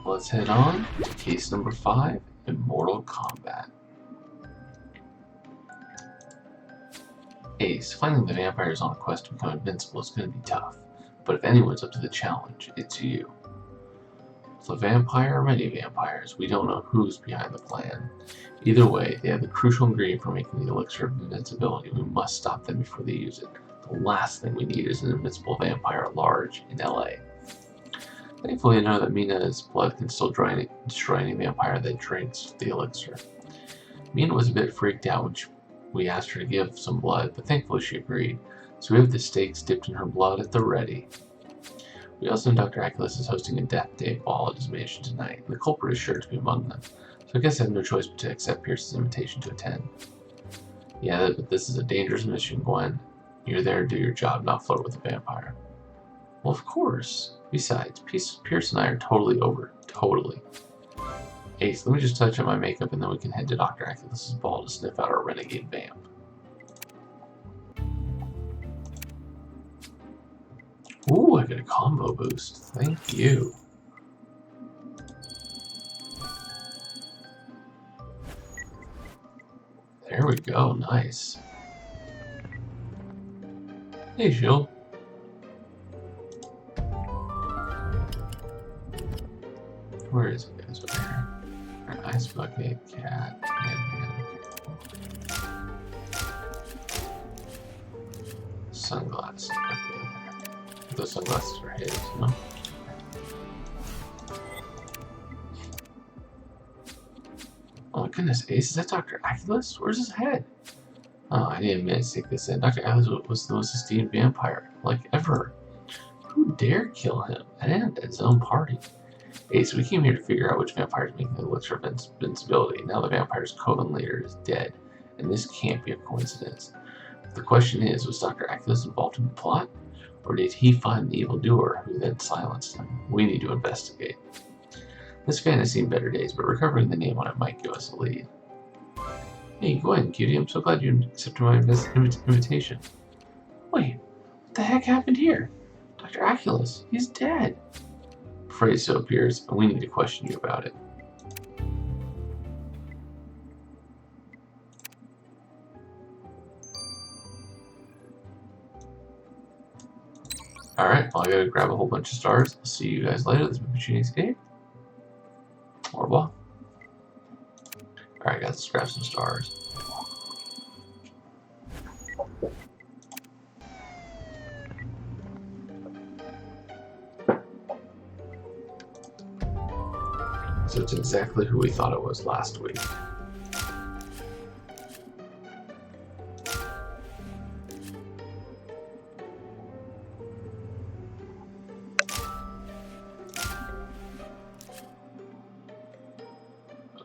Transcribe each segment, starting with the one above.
Let's head on to case number 5, Immortal Combat. Ace, finding the vampires on a quest to become invincible is going to be tough, but if anyone's up to the challenge, it's you. So vampire or many vampires, we don't know who's behind the plan. Either way, they have the crucial ingredient for making the elixir of invincibility. We must stop them before they use it. The last thing we need is an invincible vampire at large in LA. Thankfully, I know that Mina's blood can still destroy any vampire that drinks the elixir. Mina was a bit freaked out when we asked her to give some blood, but thankfully she agreed, so we have the stakes dipped in her blood at the ready. We also know Dr. Aculus is hosting a Death Day ball at his mansion tonight, and the culprit is sure to be among them, so I guess I have no choice but to accept Pierce's invitation to attend. Yeah, but this is a dangerous mission, Gwen. You're there to do your job, not flirt with a vampire. Well, of course. Besides, Pierce and I are totally over. Totally. Ace, let me just touch up my makeup and then we can head to Dr. Aculus's ball to sniff out our renegade vamp. Ooh, I got a combo boost. Thank you. There we go. Nice. Hey, Shield. Where is it, guys? Over here. An ice bucket, cat, and sunglasses. Okay. Those sunglasses are his, no? Oh my goodness, Ace, is that Dr. Aculus? Where's his head? Oh, I didn't mean to take this in. Dr. Aculus was the most esteemed vampire, like ever. Who dared kill him? And at his own party. Ace, we came here to figure out which vampire is making the elixir of invincibility. Now the vampire's coven leader is dead, and this can't be a coincidence. The question is, was Dr. Aculus involved in the plot? Or did he find the evildoer who then silenced him? We need to investigate. This fan has seen better days, but recovering the name on it might give us a lead. Hey, Gwen, cutie, I'm so glad you accepted my invitation. Wait, what the heck happened here? Dr. Aculus, he's dead. I'm afraid so, appears, and we need to question you about it. Alright, well I gotta grab a whole bunch of stars. I'll see you guys later. This has been Shooting Escape. Au revoir. Alright guys, let's grab some stars. So it's exactly who we thought it was last week.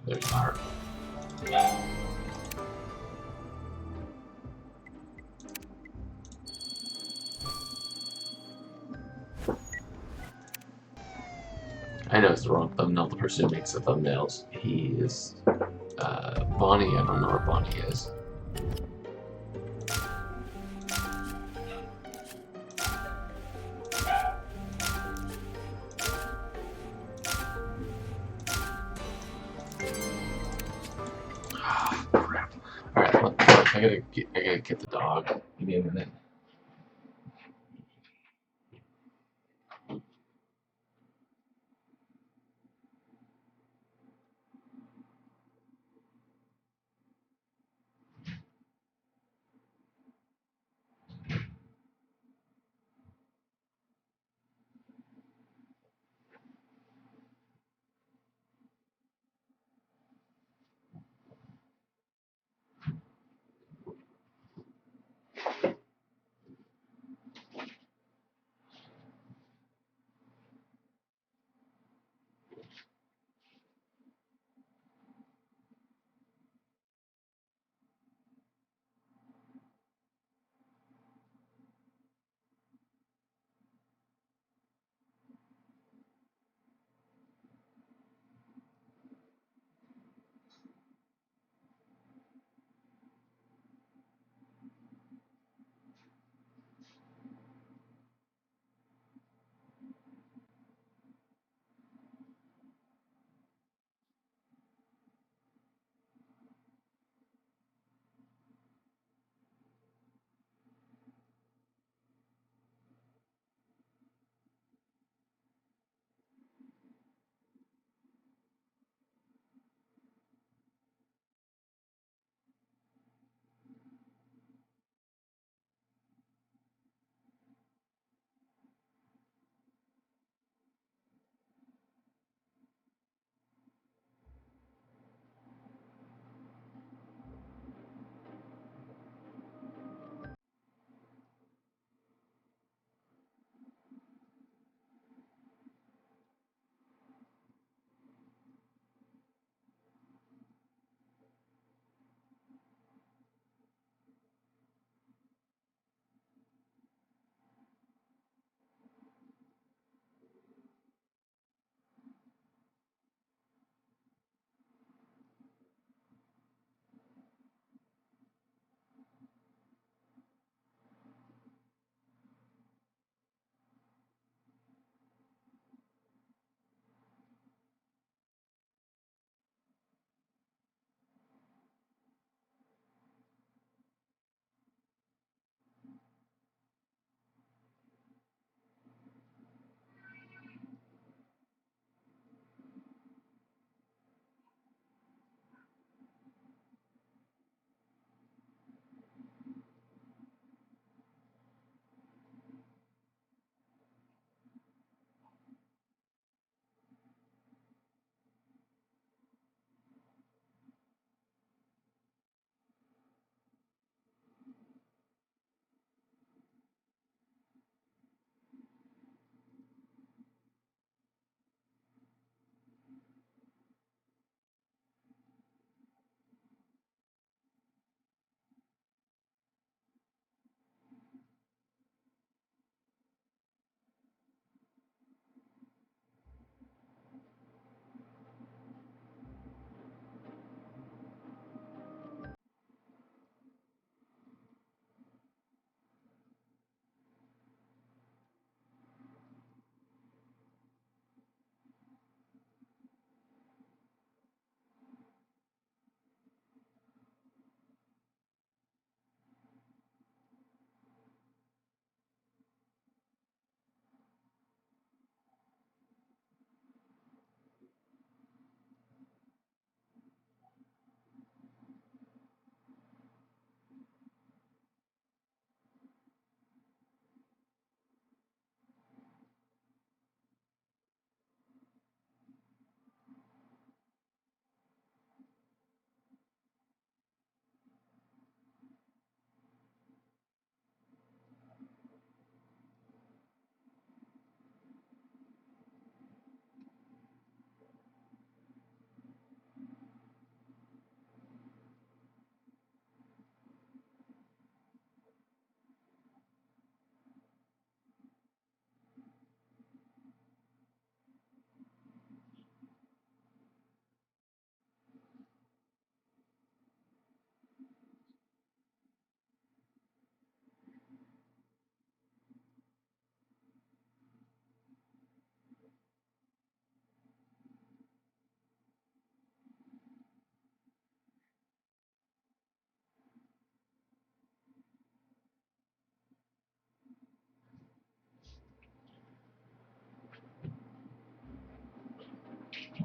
There's the heart. I know it's the wrong thumbnail. The person who makes the thumbnails, he is Bonnie. I don't know where Bonnie is. Crap. Alright, I gotta get the dog. Give me a minute.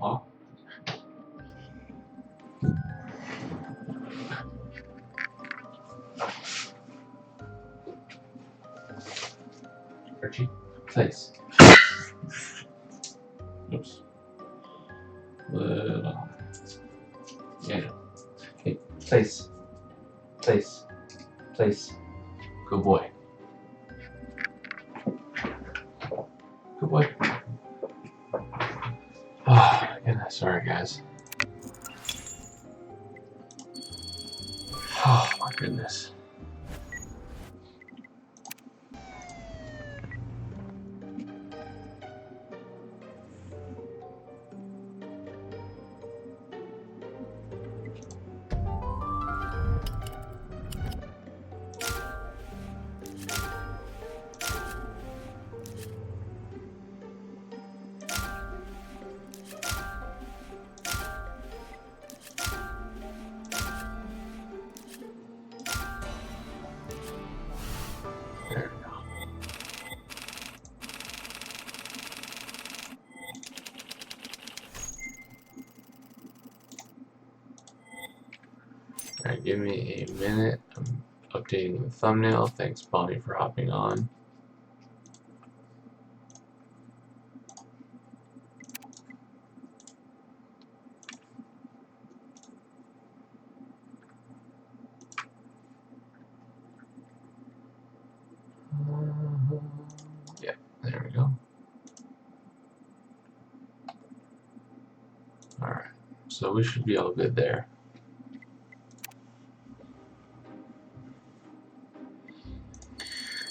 Oh. Archie, place. Oops. Yeah. Okay, place. Place. Place. Good boy. Good boy. Oh, goodness. Sorry, guys. Oh, my goodness. There we go. Alright, give me a minute. I'm updating the thumbnail. Thanks, Bonnie, for hopping on. Yeah, there we go. Alright, so we should be all good there.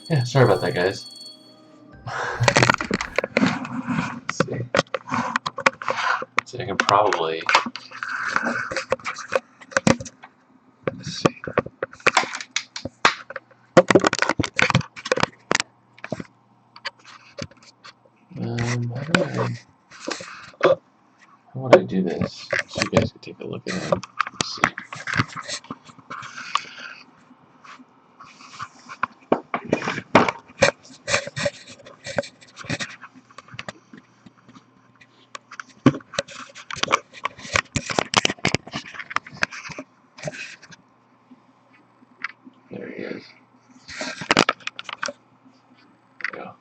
Yeah, sorry about that, guys. Let's see. So I can probably... Let's see. How would I do this? So you guys can take a look at him. Let's see. There he is. There we go.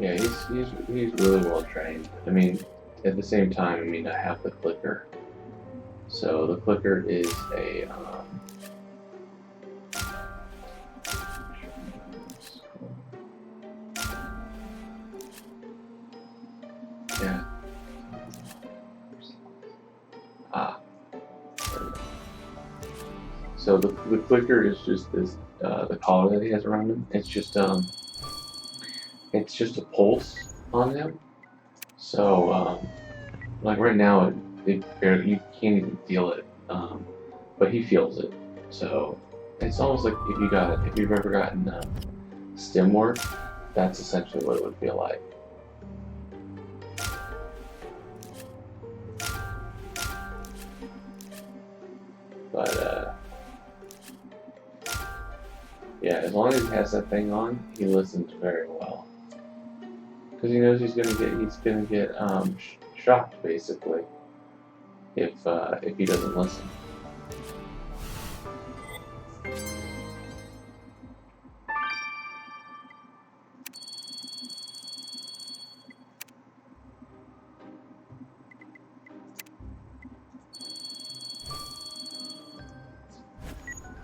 Yeah, he's really well trained. I mean, at the same time, I mean, I have the clicker. So the clicker is a yeah. So the clicker is just this the collar that he has around him. It's just a pulse on him. So like right now, it barely, you can't even feel it, but he feels it. So it's almost like if you've ever gotten stim work, that's essentially what it would feel like. But yeah, as long as he has that thing on, he listens very well. Because he knows he's gonna get shocked basically if he doesn't listen.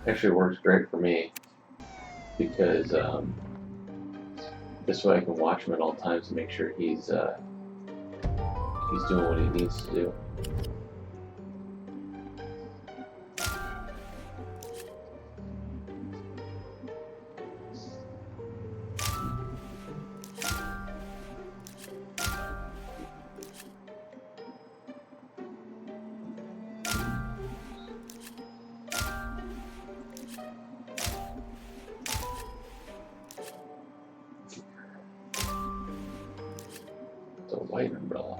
Actually works great for me because this way I can watch him at all times to make sure he's doing what he needs to do. The white umbrella.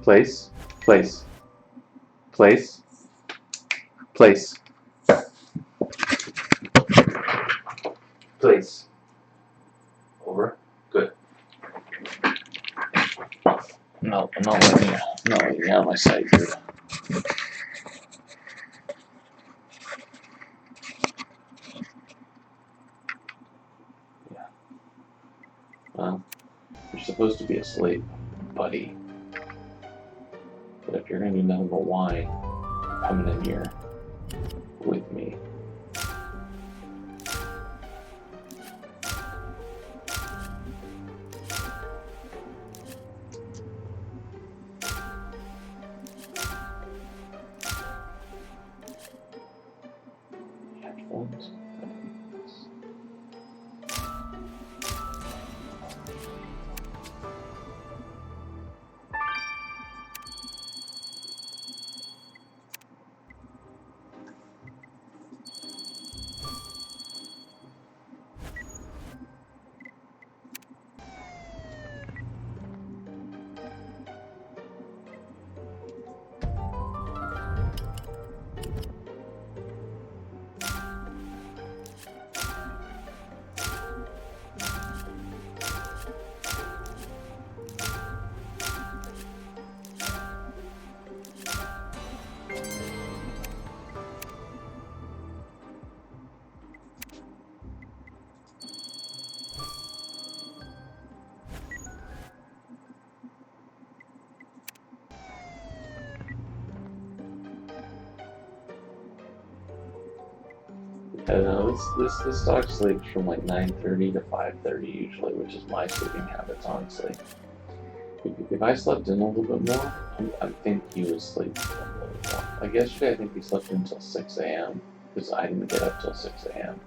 Place. Place. Place. Place. Place. Over. Good. No, I'm not letting you out of my sight, dude. Yeah. Well, you're supposed to be asleep, buddy. But if you're gonna do nothing but whine, coming in here with me. Headphones. I don't know, this dog sleeps from like 9:30 to 5:30 usually, which is my sleeping habits, honestly. If I slept in a little bit more, I think he would sleep a little bit more. Like yesterday, I think he slept until 6 a.m. because I didn't get up till 6 a.m.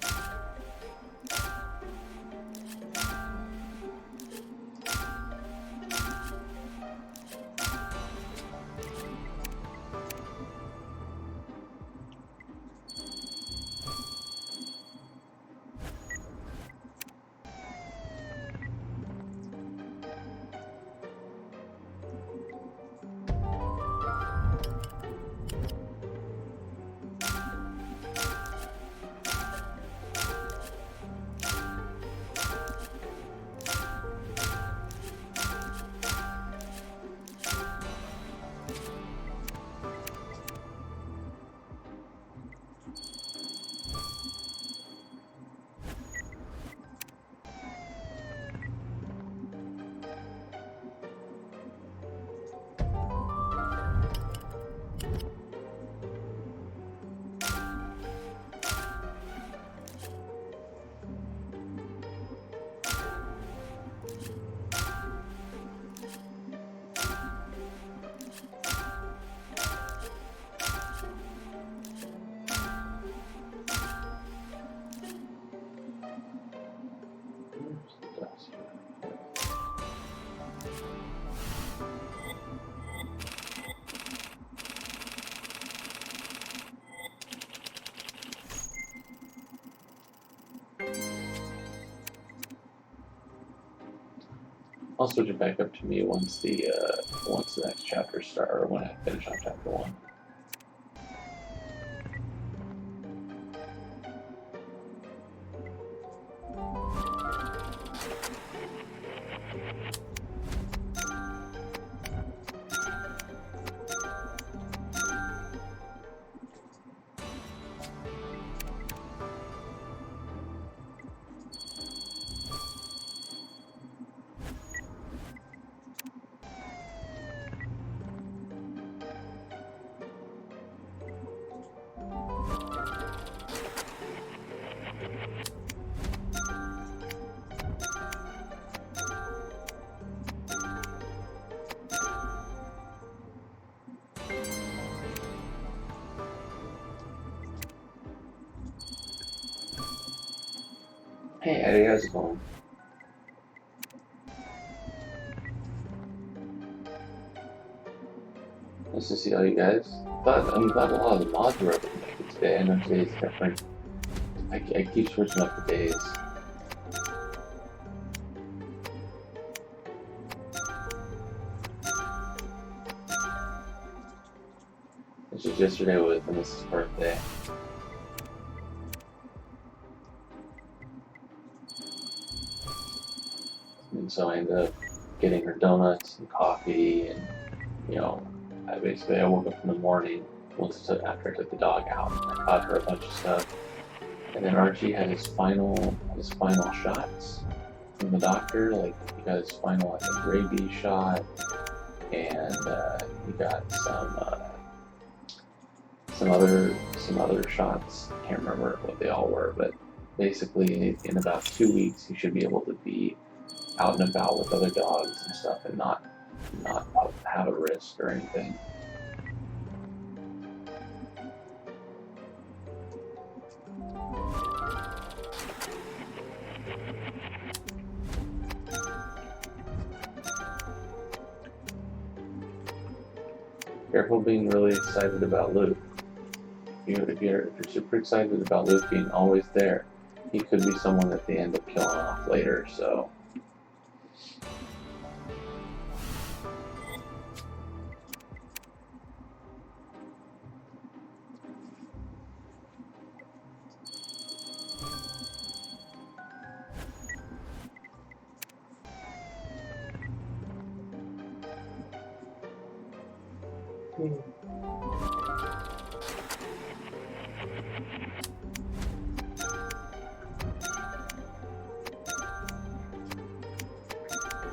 I'll switch it back up to me once the next chapter starts, or when I finish on chapter 1. Hey Eddie, how's it going? Nice to see all you guys. I'm glad a lot of the mods were able to make it today. I know today's different. I keep switching up the days. because yesterday was Vanessa's birthday. And so I ended up getting her donuts and coffee, and I woke up in the morning after I took the dog out, and I got her a bunch of stuff. And then Archie had his final shots from the doctor. Like, he got his final, I think, rabies shot, and he got some other shots. I can't remember what they all were, but basically in about 2 weeks he should be able to be out and about with other dogs and stuff, and not have a risk or anything. Careful being really excited about Luke. If you're super excited about Luke being always there, he could be someone that they end up killing off later, so.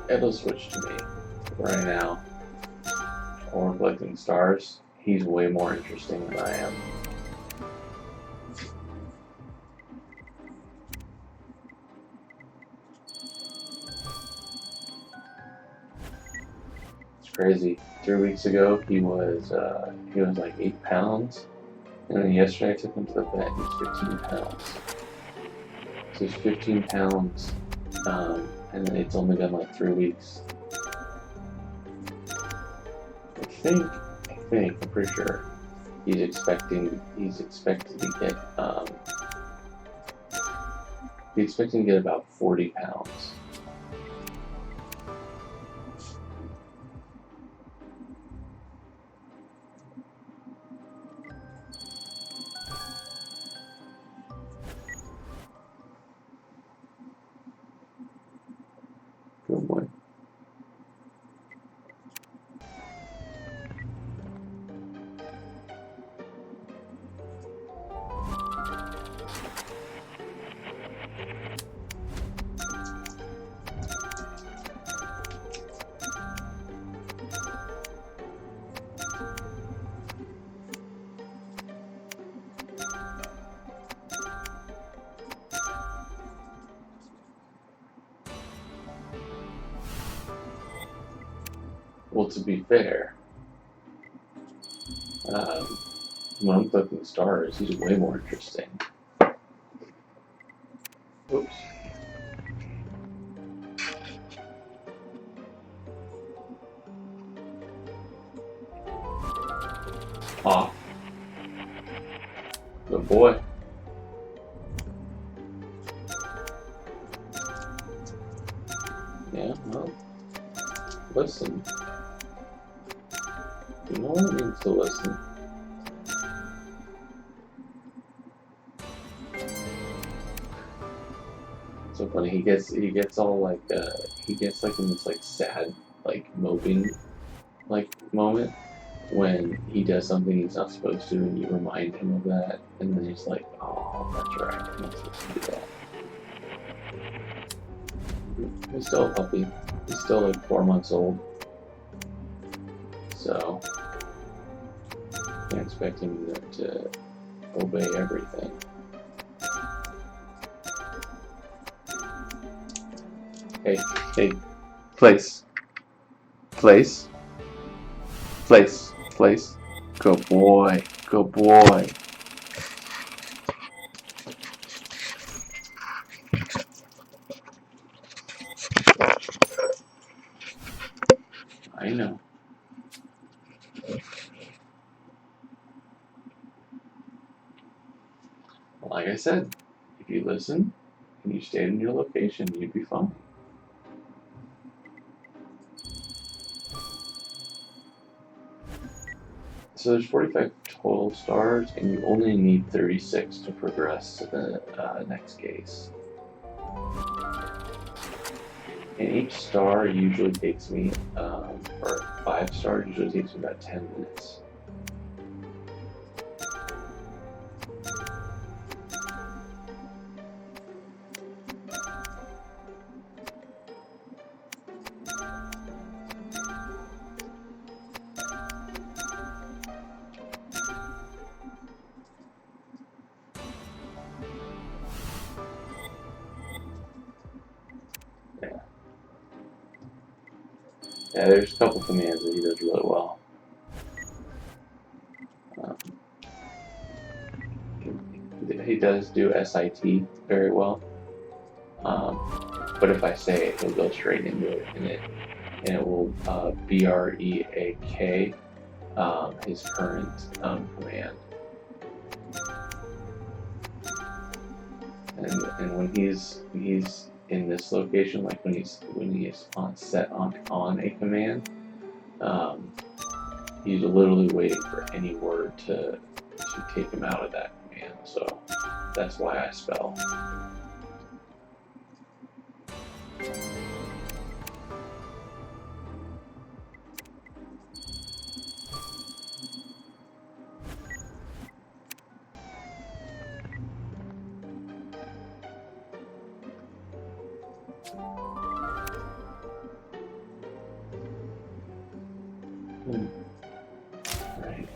It'll switch to me right now. Or Reflecting Stars. He's way more interesting than I am. It's crazy. 3 weeks ago he was like 8 pounds, and then yesterday I took him to the vet. He was 15 pounds. So he's 15 pounds. And then it's only been like 3 weeks. I'm pretty sure he's expected to get about 40 pounds. Good boy. Well, to be fair, when I'm Reflecting Stars, he's way more interesting. Oops. Aw. Good boy. Yeah, well, listen. You know what it means to listen. So funny, he gets all like he gets like in this like sad like moping like moment when he does something he's not supposed to, and you remind him of that, and then he's like, oh, that's right, I'm not supposed to do that. He's still a puppy. He's still like 4 months old. So can't expect him to obey everything. Hey, place. Good boy. I know. Like I said, if you listen and you stayed in your location, you'd be fine. So there's 45 total stars, and you only need 36 to progress to the next case. And each star usually takes me, or 5 stars usually takes me about 10 minutes. Yeah, there's a couple commands that he does really well. He does do SIT very well. But if I say it, he'll go straight into it, and it will BREAK, his current command. And when he's in this location, like when he's set on a command, he's literally waiting for any word to take him out of that command. So that's why I spell. Right.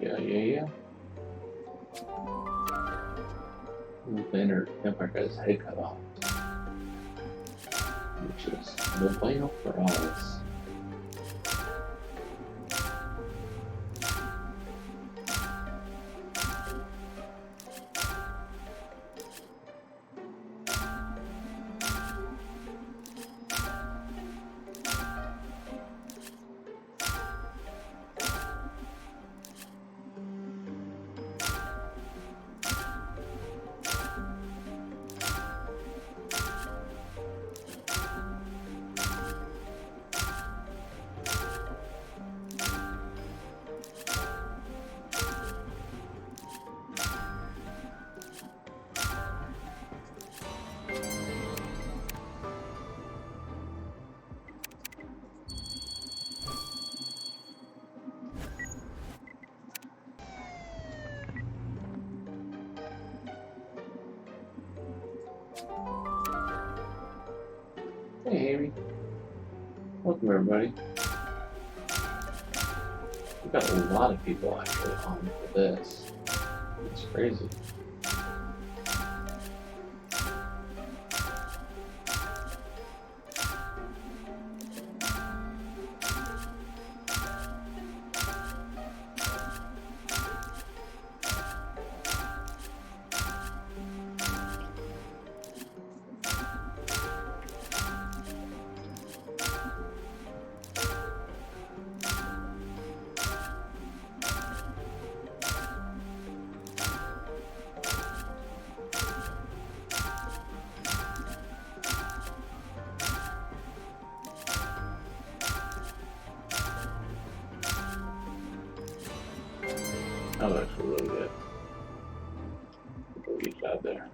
Yeah. The inner vampire got his head cut off, which is no bueno for us. Hey, Harry. Welcome, everybody. We've got a lot of people actually on for this. It's crazy. That was actually really good. Good job there.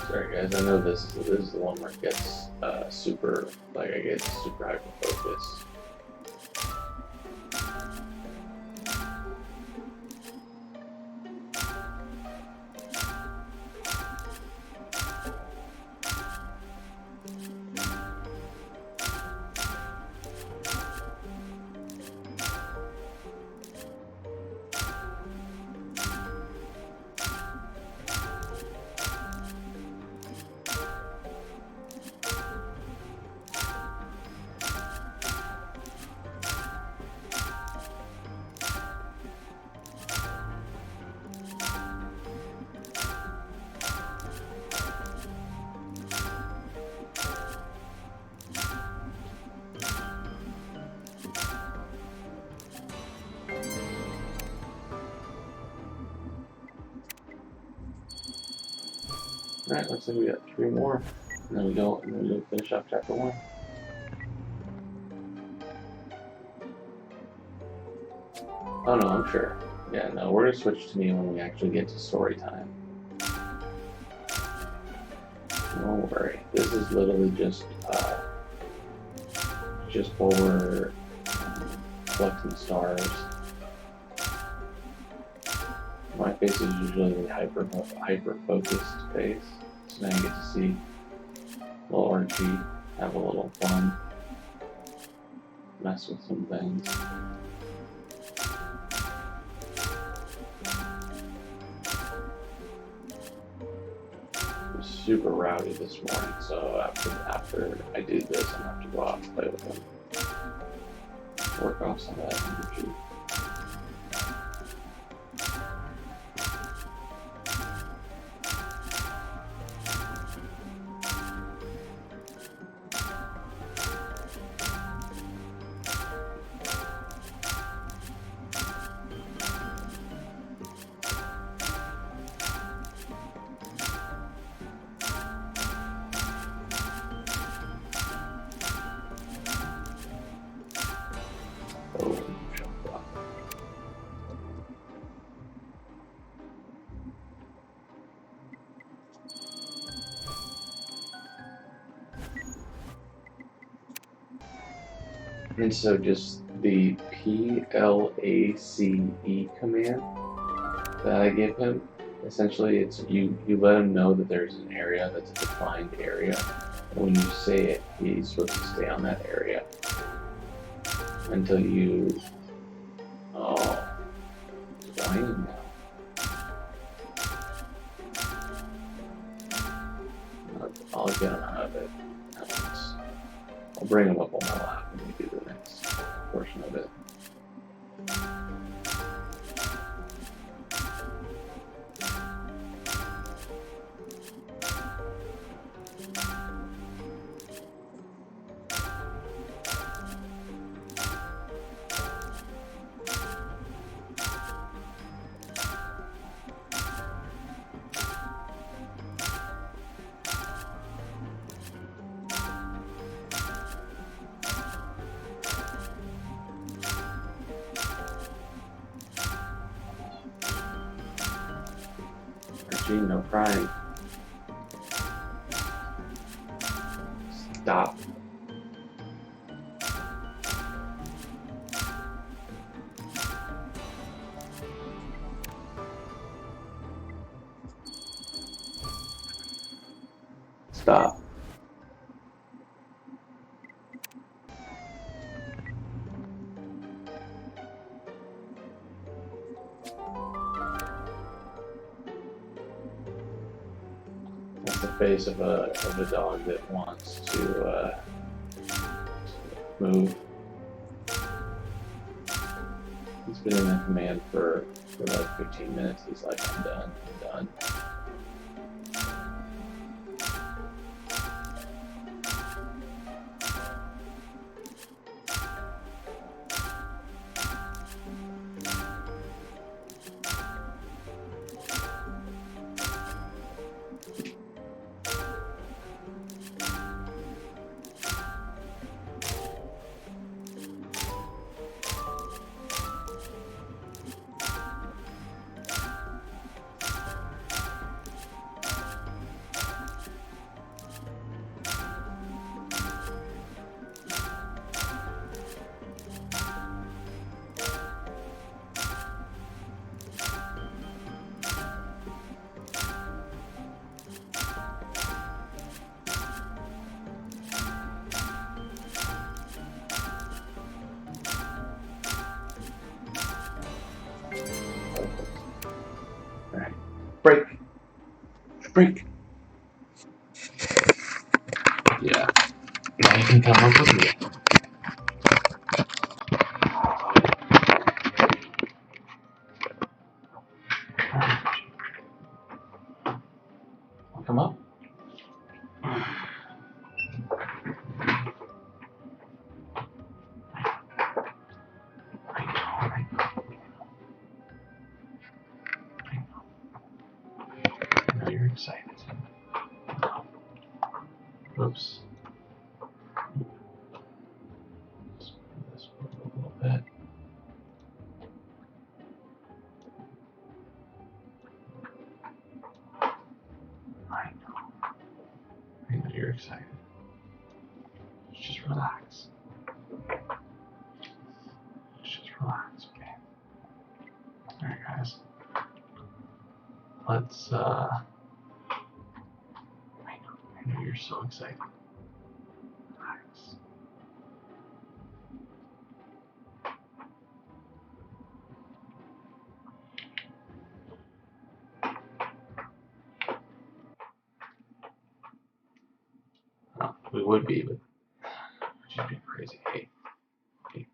Sorry guys, I know this is the one where it gets super, like I get super hyper focus. Alright, looks like we got 3 more, and then we go finish off chapter 1. Oh no, I'm sure. Yeah, no, we're gonna switch to me when we actually get to story time. Don't worry, this is literally just while we're collecting stars. My face is usually the hyper focused face, so now you get to see little Archie have a little fun, mess with some things. It was super rowdy this morning, so after I do this, I'm gonna have to go out and play with him, work off some of that energy. Oh, jump up. And so just the PLACE command that I give him, essentially it's you let him know that there's an area that's a defined area. And when you say it, he's supposed to stay on that area until you... Oh, it's whining now. I'll get him out of it. I'll bring him up on my lap when we do the next portion of it. Archie, no crying. Stop. Stop. That's the face of a dog that wants to move. He's been in that command for like 15 minutes. He's like, I'm done, I'm done. Break. Break. Yeah. Now you can come up with me. Come up. I know you're excited. Oops. Let's move this forward a little bit. I know you're excited. Just relax. Just relax, okay? Alright, guys. Let's, I know you're so excited. Relax. Well, we would be, but she's being crazy. Hey. Hey.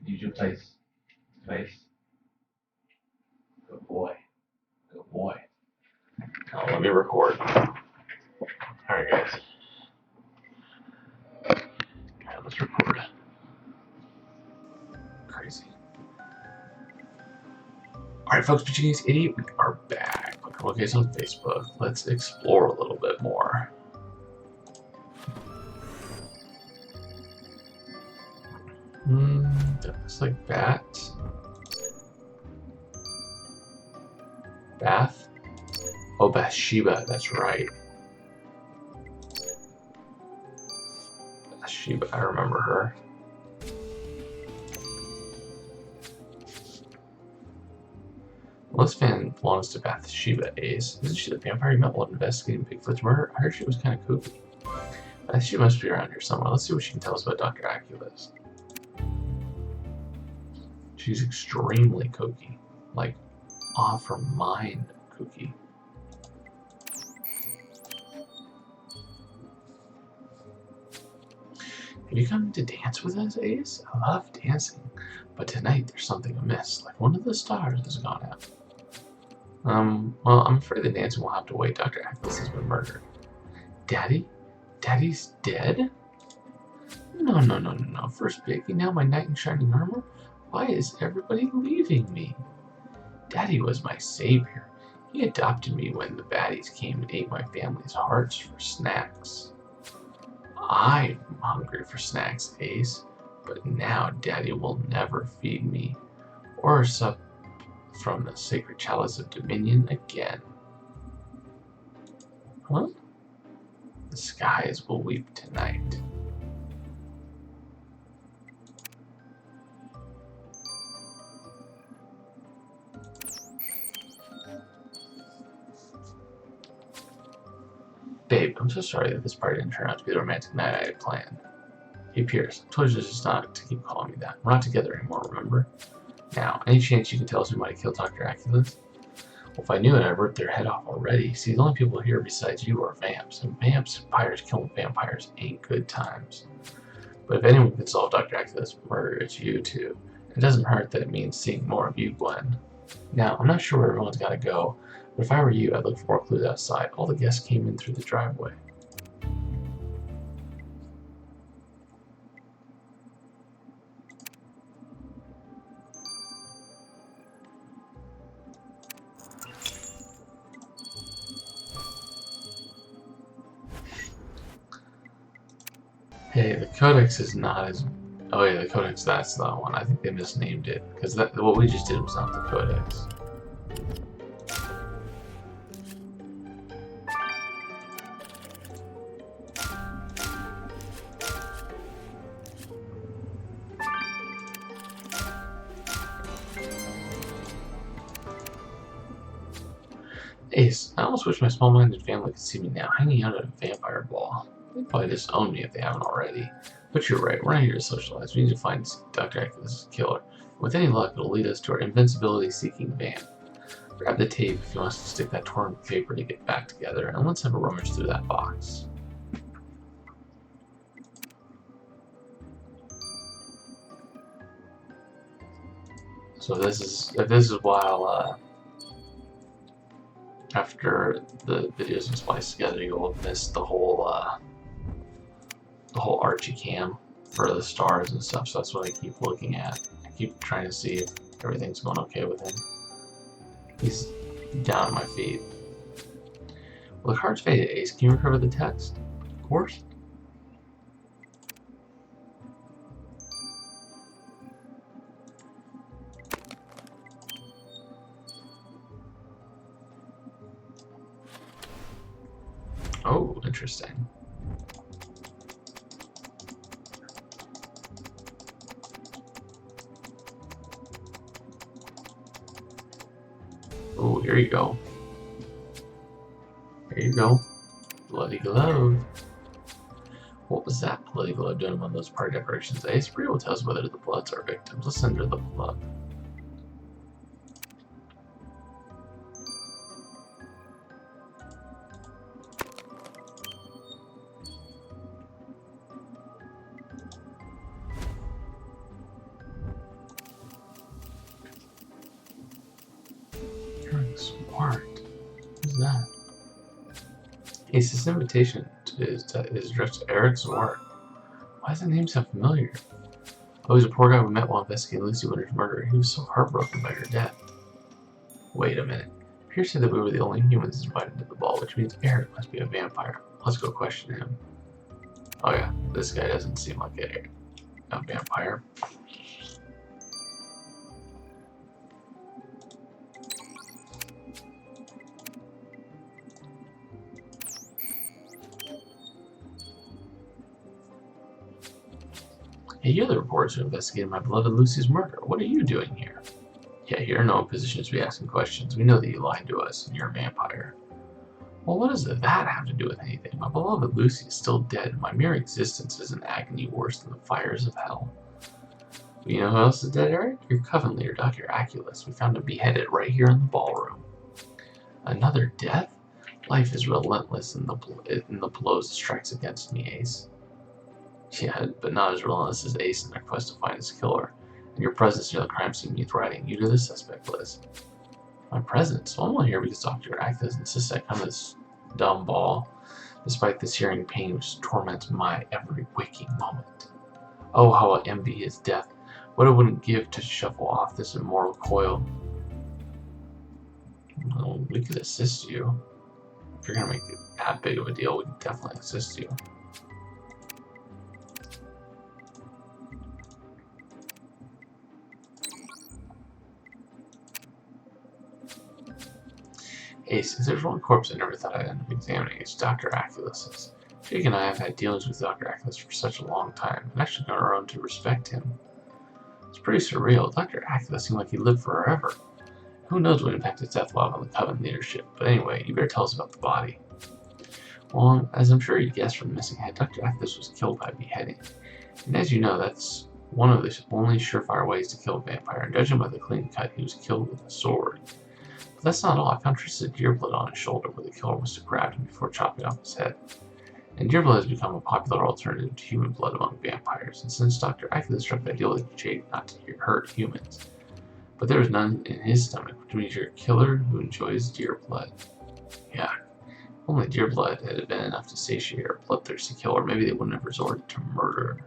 Use your face. Face. Good boy. Good boy. Now let me record. Alright, guys. Alright, let's record. Crazy. Alright, folks, Genius Idiot, we are back. Look at us on Facebook. Let's explore a little bit more. That looks like bat. Bath. Oh, Bathsheba, that's right. Bathsheba, I remember her. Well, this fan belongs to Bathsheba, Ace. Isn't she the vampire you met while investigating Bigfoot's murder? I heard she was kind of kooky. Bathsheba must be around here somewhere. Let's see what she can tell us about Dr. Aculus. She's extremely kooky. Like, off her mind kooky. Have you come to dance with us, Ace? I love dancing, but tonight there's something amiss, like one of the stars has gone out. Well, I'm afraid the dancing will have to wait. Dr. Aculus has been murdered. Daddy? Daddy's dead? No. First breaking down my knight in shining armor? Why is everybody leaving me? Daddy was my savior. He adopted me when the baddies came and ate my family's hearts for snacks. I'm hungry for snacks, Ace, but now Daddy will never feed me or sup from the sacred chalice of dominion again. Huh? The skies will weep tonight. Babe, I'm so sorry that this party didn't turn out to be the romantic night I had planned. Hey Pierce, I told you just not to keep calling me that. We're not together anymore, remember? Now, any chance you can tell us who might have killed Dr. Aculus? Well, if I knew it, I'd ripped their head off already. See, the only people here besides you are vamps, and vampires killing vampires ain't good times. But if anyone can solve Dr. Aculus' murder, it's you two. It doesn't hurt that it means seeing more of you, Gwen. Now, I'm not sure where everyone's got to go, but if I were you, I'd look for more clues outside. All the guests came in through the driveway. Hey, the Codex is not as... Oh yeah, the Codex, that's the one. I think they misnamed it, because what we just did was not the Codex. Ace, I almost wish my small-minded family could see me now, hanging out at a vampire ball. They'd probably disown me if they haven't already. But you're right, we're not here to socialize. We need to find Dr. Aculus' killer. With any luck, it'll lead us to our invincibility-seeking vamp. Grab the tape if you want us to stick that torn paper to get back together, and let's have a rummage through that box. So this is while after the videos are spliced together, you'll have missed the whole Archie cam for the stars and stuff. So that's what I keep looking at. I keep trying to see if everything's going okay with him. He's down at my feet. Well, the card's faded, Ace. Can you recover the text? Of course. Oh, interesting. Oh, here you go. Here you go. Bloody glove. What was that bloody glove doing among those party decorations? Ace Bree will tell us whether the Bloods are victims. Let's send her the plug. Smart. Who's that? Ace, this invitation is addressed to Eric Smart. Why does that name sound familiar? Oh, he's a poor guy we met while investigating Lucy Winter's murder. He was so heartbroken by her death. Wait a minute. Pierce said that we were the only humans invited to the ball, which means Eric must be a vampire. Let's go question him. Oh yeah, this guy doesn't seem like a vampire. Hey, you're the reporter who investigated my beloved Lucy's murder. What are you doing here? Yeah, you're in no position to be asking questions. We know that you lied to us, and you're a vampire. Well, what does that have to do with anything? My beloved Lucy is still dead, and my mere existence is an agony worse than the fires of hell. But you know who else is dead, Eric? Your coven leader, Dr. Aculus. We found him beheaded right here in the ballroom. Another death? Life is relentless in the blows it strikes against me, Ace. Yeah, but not as relentless as Ace in their quest to find his killer. And your presence near the crime scene means writing you to the suspect list. My presence? Well, I'm only here because Dr. Aculus insists I come to this dumb ball, despite this searing pain which torments my every waking moment. Oh, how I envy his death. What I wouldn't give to shuffle off this immortal coil. Well, we could assist you. If you're gonna make it that big of a deal, we can definitely assist you. Ace, if there's one corpse I never thought I'd end up examining, it's Dr. Aculus's. Jake and I have had dealings with Dr. Aculus for such a long time, and actually got our own to respect him. It's pretty surreal. Dr. Aculus seemed like he lived forever. Who knows what impact his death will have on the Coven leadership, but anyway, you better tell us about the body. Well, as I'm sure you guessed from the missing head, Dr. Aculus was killed by beheading. And as you know, that's one of the only surefire ways to kill a vampire, and judging by the clean cut, he was killed with a sword. But that's not all. I found traces of deer blood on his shoulder where the killer must have grabbed him before chopping off his head. And deer blood has become a popular alternative to human blood among vampires, and since Dr. Aculus struck the deal with Jake not to hurt humans. But there was none in his stomach, which means you're a killer who enjoys deer blood. Yeah. If only deer blood had been enough to satiate our bloodthirsty killer, maybe they wouldn't have resorted to murder.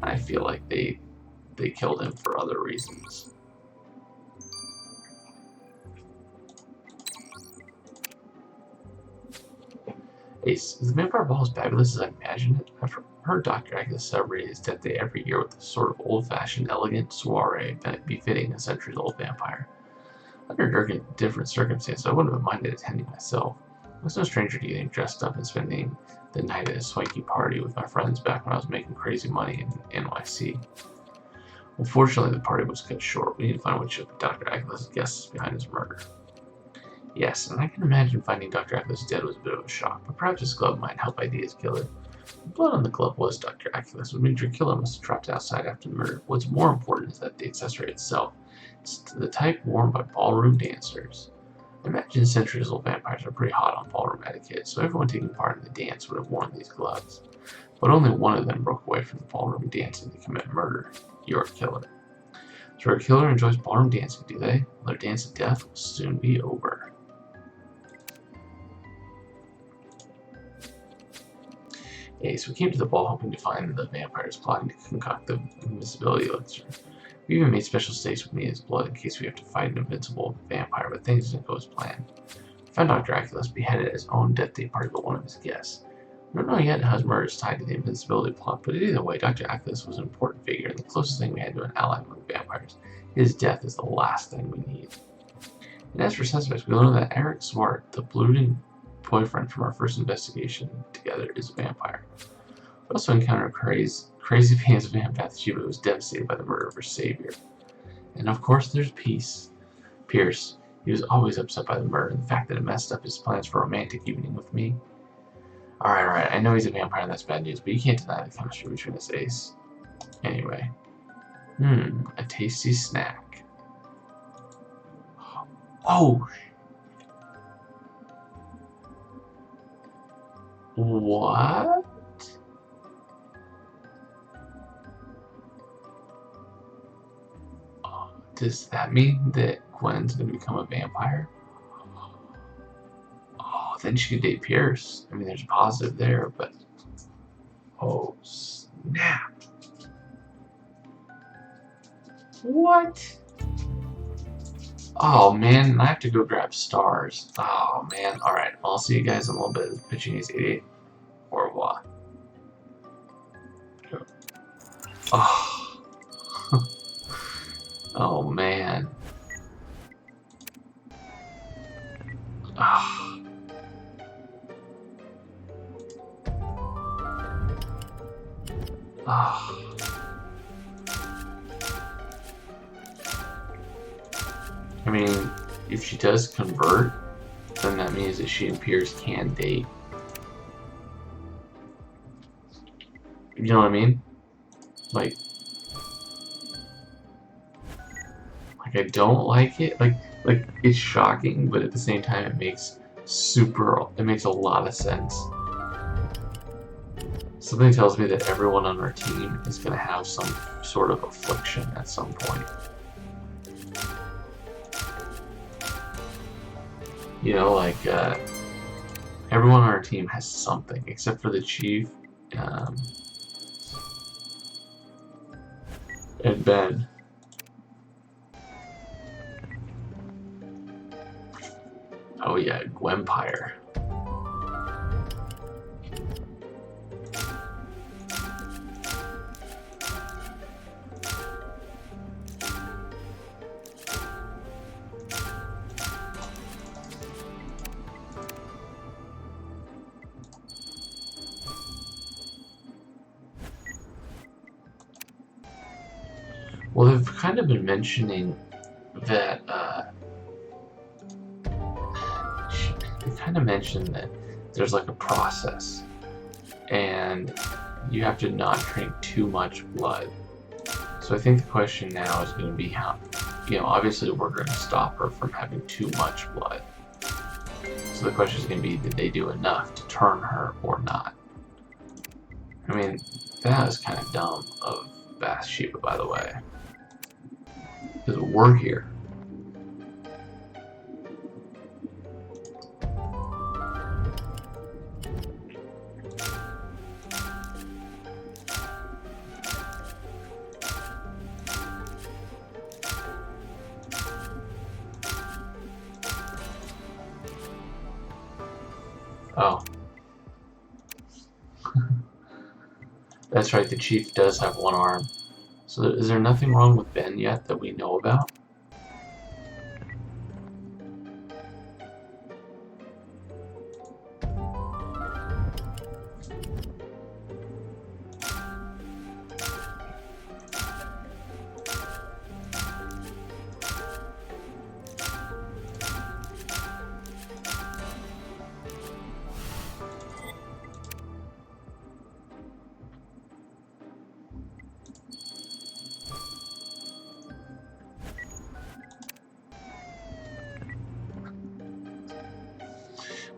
I feel like they killed him for other reasons. Ace, is the vampire ball as fabulous as I imagined it? I've heard Dr. Aculus celebrate his death day every year with a sort of old-fashioned, elegant soiree befitting a centuries-old vampire. Under different circumstances, I wouldn't have minded attending myself. I was no stranger to getting dressed up and spending the night at a swanky party with my friends back when I was making crazy money in NYC. Unfortunately, the party was cut short. We need to find which of Dr. Aculus' guests is behind his murder. Yes, and I can imagine finding Dr. Aculus dead was a bit of a shock, but perhaps his glove might help ID his killer. The blood on the glove was Dr. Aculus, which means your killer must have dropped outside after the murder. What's more important is that the accessory itself is the type worn by ballroom dancers. I imagine centuries-old vampires are pretty hot on ballroom etiquette, so everyone taking part in the dance would have worn these gloves. But only one of them broke away from the ballroom dancing to commit murder. Your killer. So our killer enjoys ballroom dancing, do they? Well, their dance of death will soon be over. Ace, we came to the ball hoping to find the vampires plotting to concoct the invisibility elixir. We even made special stakes with Mia's blood in case we have to fight an invincible vampire, but things didn't go as planned. We found Dr. Aculus beheaded at his own death day party by one of his guests. We don't know yet how his murder is tied to the invincibility plot, but either way, Dr. Aculus was an important figure and the closest thing we had to an ally among vampires. His death is the last thing we need. And as for suspects, we learned that Eric Swart, the brooding boyfriend from our first investigation together, is a vampire. We also encountered crazy fans of Vampath Shiva who was devastated by the murder of her savior. And of course there's Pierce. He was always upset by the murder and the fact that it messed up his plans for a romantic evening with me. Alright, I know he's a vampire and that's bad news, but you can't deny the chemistry between us, Ace. Anyway. A tasty snack. Oh! What? Does that mean that Gwen's gonna become a vampire? Oh, then she could date Pierce. I mean, there's a positive there, but... Oh, snap. What? Oh, man, I have to go grab stars. Oh, man. Alright, I'll see you guys in a little bit. Pitching is 88. Au revoir. Oh. Oh, man. Oh. Ah. I mean, if she does convert, then that means that she and Pierce can date. You know what I mean? Like I don't like it. Like it's shocking, but at the same time, it makes a lot of sense. Something tells me that everyone on our team is going to have some sort of affliction at some point. You know, like, everyone on our team has something, except for the chief, and Ben. Oh yeah, Gwempire. Well, they've kind of been mentioning that, they kind of mentioned that there's like a process, and you have to not drink too much blood. So I think the question now is going to be how, obviously we're going to stop her from having too much blood. So the question is going to be, did they do enough to turn her or not? I mean, that was kind of dumb of Bathsheba, by the way. Because we're here. Oh. That's right, the chief does have one arm. So is there nothing wrong with Ben yet that we know about?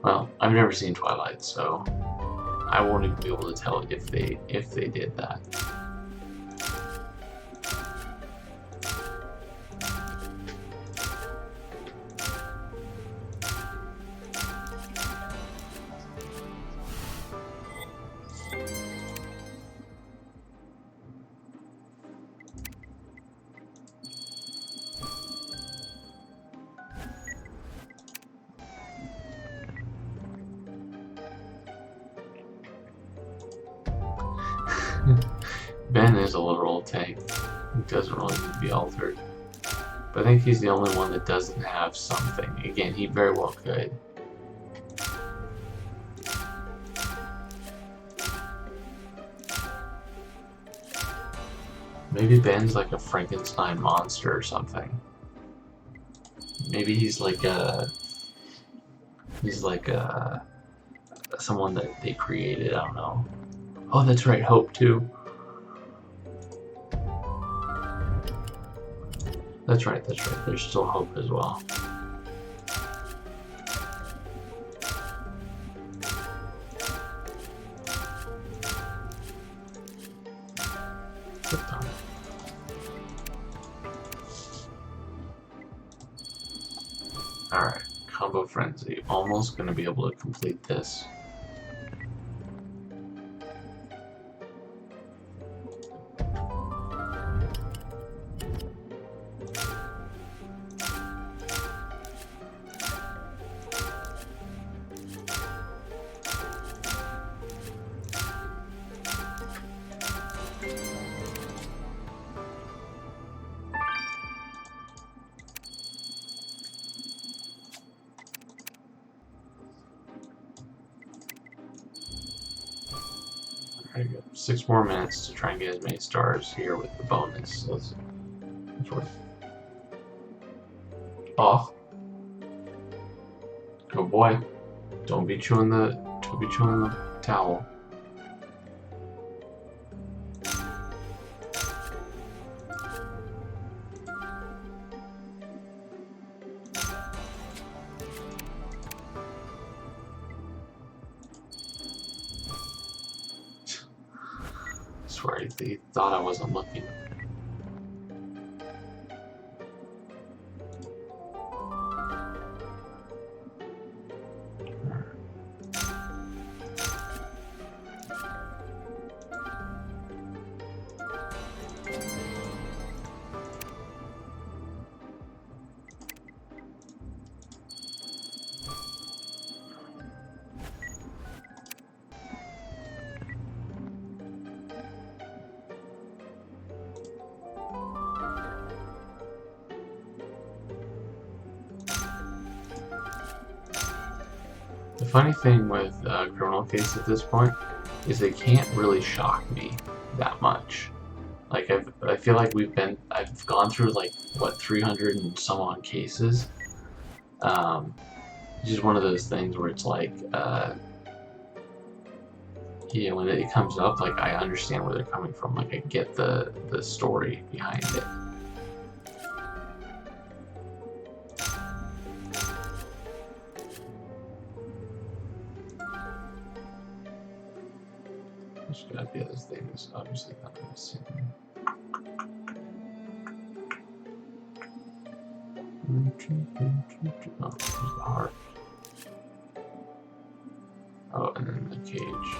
Well, I've never seen Twilight, so I won't even be able to tell if they did that. Ben is a literal tank. He doesn't really need to be altered. But I think he's the only one that doesn't have something. Again, he very well could. Maybe Ben's like a Frankenstein monster or something. Maybe he's like someone that they created, I don't know. Oh, that's right, Hope too. That's right, there's still Hope as well. Alright, Combo Frenzy. Almost gonna be able to complete this. I got 6 more minutes to try and get as many stars here with the bonus. So let's off. Oh boy. Don't be chewing the towel. I swear they thought I wasn't looking. The funny thing with Criminal Case at this point is they can't really shock me that much. Like I feel like I've gone through like what 300 and some odd cases. It's just one of those things where it's like, yeah, when it comes up, like I understand where they're coming from. Like I get the story behind it. There's gotta be other things, obviously not missing. Oh, there's the heart. Oh, and then the cage.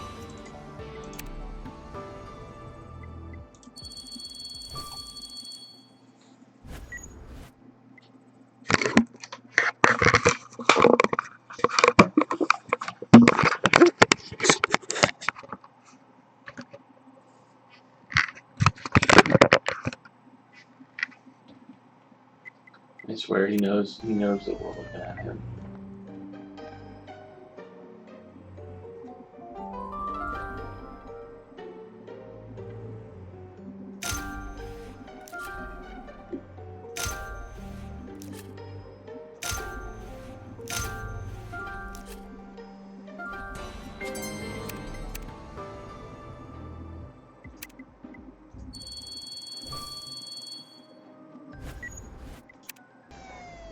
I swear he knows that we're looking at him.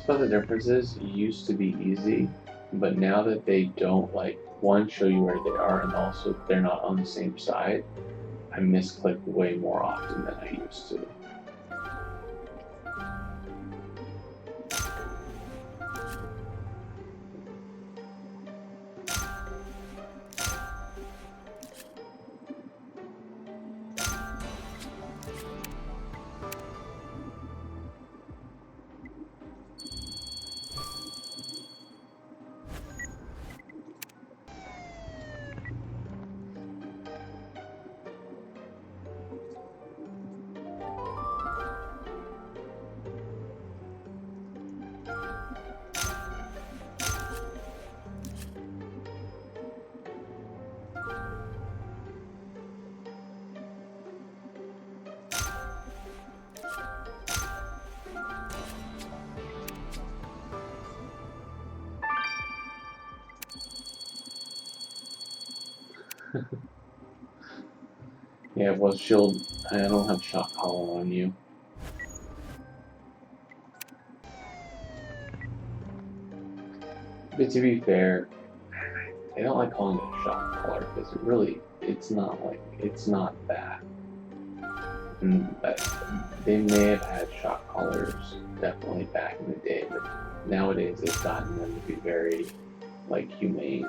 So the difference is, it used to be easy, but now that they don't, like, one, show you where they are, and also they're not on the same side, I misclick way more often than I used to. Yeah, well, shield, I don't have shock collar on you. But to be fair, I don't like calling it a shock collar because it's not that. And they may have had shock collars definitely back in the day, but nowadays they've gotten them to be very, like, humane.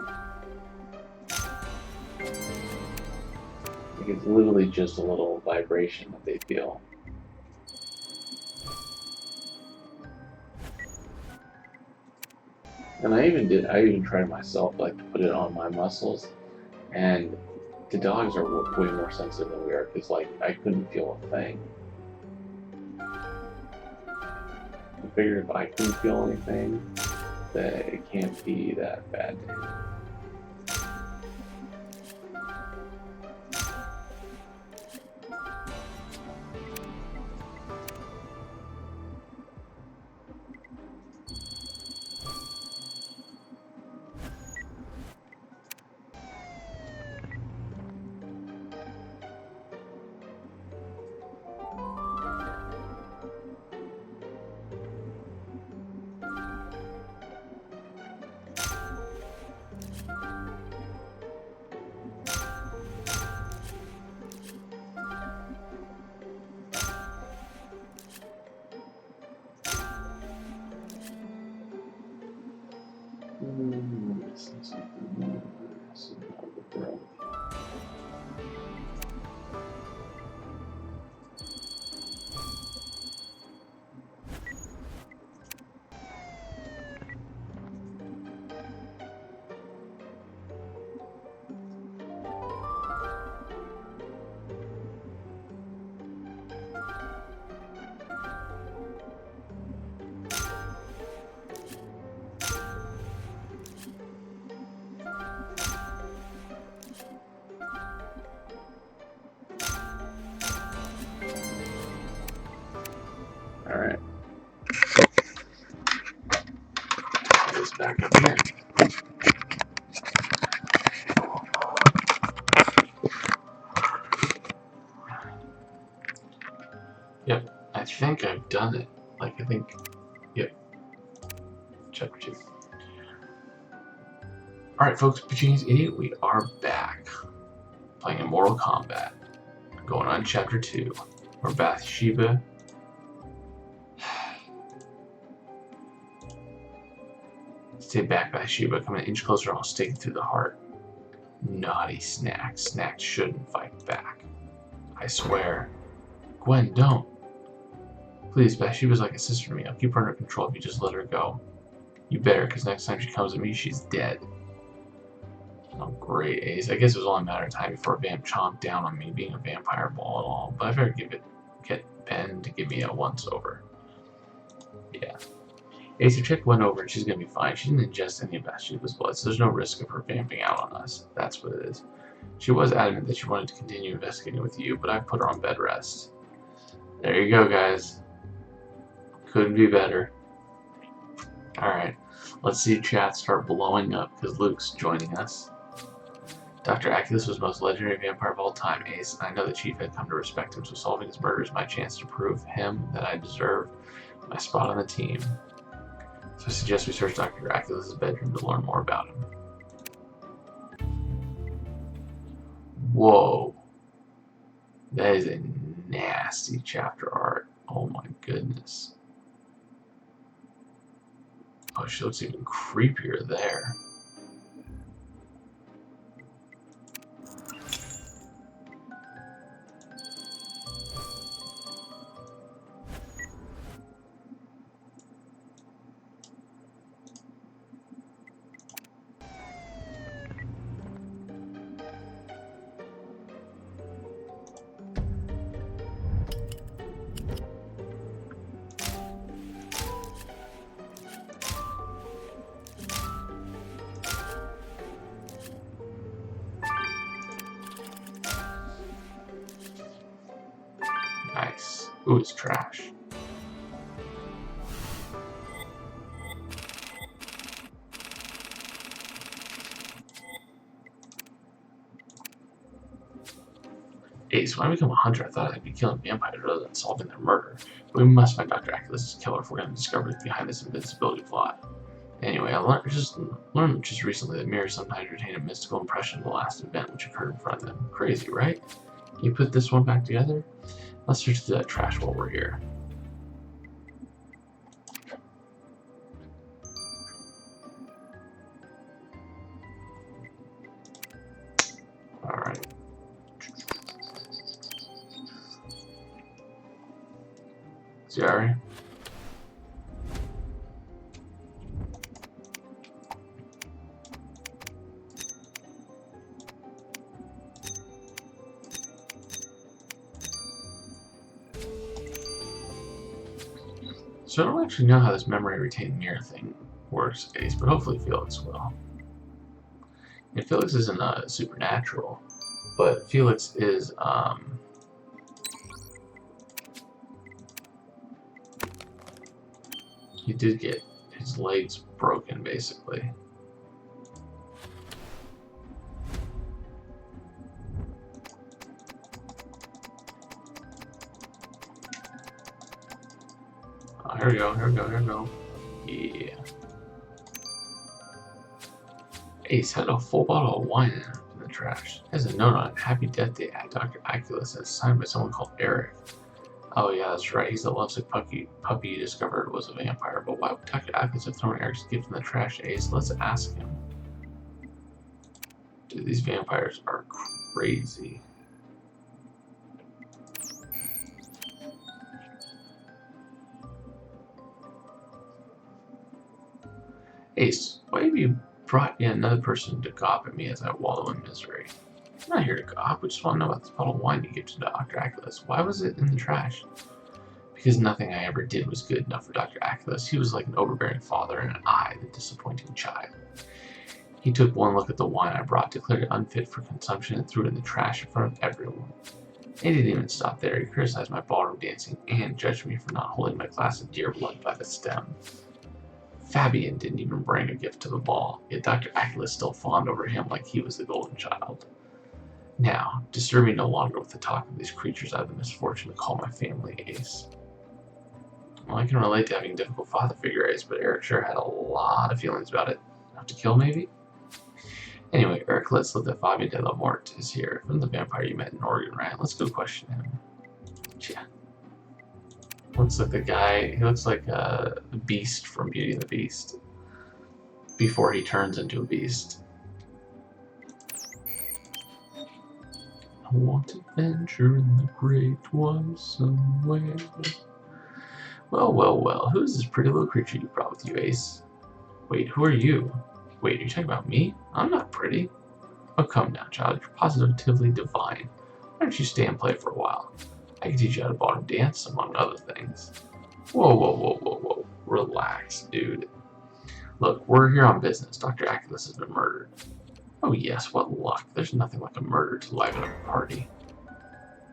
Like, it's literally just a little vibration that they feel. And I even tried myself, like, to put it on my muscles, and the dogs are way more sensitive than we are, because, like, I couldn't feel a thing. I figured if I couldn't feel anything, that it can't be that bad. back up again. Yep, I think I've done it. Like, I think, yep, chapter 2. Alright folks, Pacini's Idiot, we are back. Playing Immortal Combat. Going on chapter 2. We're Bathsheba. Stay back, Bathsheba. Come an inch closer, I'll stick it through the heart. Naughty Snack. Snack shouldn't fight back. I swear. Gwen, don't. Please, Bathsheba's like a sister to me. I'll keep her under control if you just let her go. You better, because next time she comes at me, she's dead. Oh, great, Ace. I guess it was only a matter of time before a vamp chomped down on me being a vampire ball at all, but I better get Ben to give me a once-over. Yeah. Ace, her check went over and she's gonna be fine. She didn't ingest any of Bathsheba's blood, so there's no risk of her vamping out on us. That's what it is. She was adamant that she wanted to continue investigating with you, but I've put her on bed rest. There you go, guys. Couldn't be better. Alright, let's see chat start blowing up because Luke's joining us. Dr. Aculus was the most legendary vampire of all time, Ace, and I know the Chief had come to respect him, so solving his murder is my chance to prove him that I deserve my spot on the team. So I suggest we search Dr. Aculus's bedroom to learn more about him. Whoa. That is a nasty chapter art. Oh my goodness. Oh, she looks even creepier there. Nice. Ooh, it's trash. Ace, when I become a hunter, I thought I'd be killing vampires rather than solving their murder. But we must find Dr. Aculus's killer if we're going to discover what's behind this invincibility plot. Anyway, I learned just recently that mirrors sometimes retain a mystical impression of the last event which occurred in front of them. Crazy, right? Can you put this one back together? Let's search through that trash while we're here. Alright. Sorry. So I don't actually know how this memory retain mirror thing works, Ace, but hopefully Felix will. And Felix isn't supernatural, but Felix is he did get his legs broken basically. Here we go, here we go, here we go. Yeah. Ace had a full bottle of wine in the trash. As a note on it, Happy Death Day at Dr. Aculus, as signed by someone called Eric. Oh yeah, that's right, he's the lovesick puppy you discovered was a vampire, but why would Dr. Aculus have thrown Eric's gift in the trash, Ace? Let's ask him. Dude, these vampires are crazy. Ace, why have you brought yet another person to gawp at me as I wallow in misery? I'm not here to gawp, we just want to know about this bottle of wine you gave to Dr. Aculus. Why was it in the trash? Because nothing I ever did was good enough for Dr. Aculus. He was like an overbearing father, and I, the disappointing child. He took one look at the wine I brought, declared it unfit for consumption, and threw it in the trash in front of everyone. He didn't even stop there. He criticized my ballroom dancing and judged me for not holding my glass of deer blood by the stem. Fabian didn't even bring a gift to the ball, yet Dr. Acula still fawned over him like he was the golden child. Now, disturb me no longer with the talk of these creatures I have the misfortune to call my family, Ace. Well, I can relate to having a difficult father figure, Ace, but Eric sure had a lot of feelings about it. Enough to kill, maybe? Anyway, Eric, let's let the Fabian de la Morte is here. From the vampire you met in Oregon, right? Let's go question him. Yeah. Looks like the guy, he looks like the Beast from Beauty and the Beast. Before he turns into a beast. I want to venture in the great one somewhere. Well, well, well, who's this pretty little creature you brought with you, Ace? Wait, who are you? Wait, are you talking about me? I'm not pretty. Oh, come now, child, you're positively divine. Why don't you stay and play for a while? I can teach you how to ballroom dance, among other things. Whoa, whoa, whoa, whoa, whoa. Relax, dude. Look, we're here on business. Dr. Aculus has been murdered. Oh yes, what luck. There's nothing like a murder to liven up a party.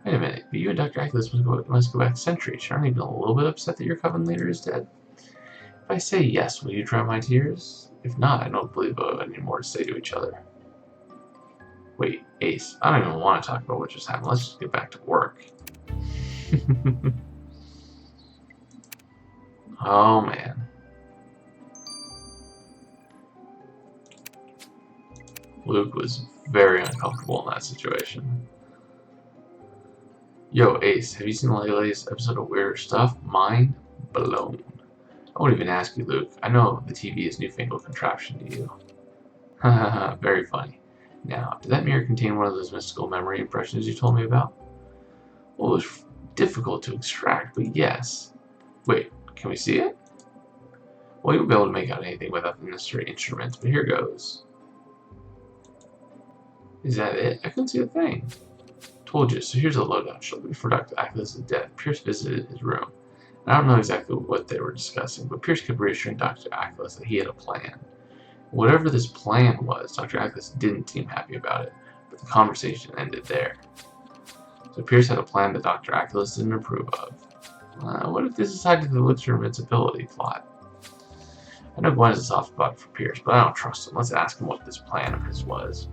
Wait a minute, but you and Dr. Aculus must go back centuries. Aren't you even a little bit upset that your coven leader is dead? If I say yes, will you dry my tears? If not, I don't believe we'll have any more to say to each other. Wait, Ace, I don't even want to talk about what just happened. Let's just get back to work. Oh, man. Luke was very uncomfortable in that situation. Yo, Ace, have you seen the latest episode of Weird Stuff? Mind blown. I won't even ask you, Luke. I know the TV is newfangled contraption to you. Hahaha, very funny. Now, did that mirror contain one of those mystical memory impressions you told me about? Well, it was difficult to extract, but yes. Wait, can we see it? Well, you won't be able to make out anything without the necessary instruments, but here goes. Is that it? I couldn't see a thing. Told you, so here's the lowdown. Shortly before Dr. Aculus' death, Pierce visited his room. And I don't know exactly what they were discussing, but Pierce kept reassuring Dr. Aculus that he had a plan. Whatever this plan was, Dr. Aculus didn't seem happy about it, but the conversation ended there. So Pierce had a plan that Dr. Aculus didn't approve of. What if this is tied to the elixir invincibility plot? I know Gwen is a soft spot for Pierce, but I don't trust him. Let's ask him what this plan of his was.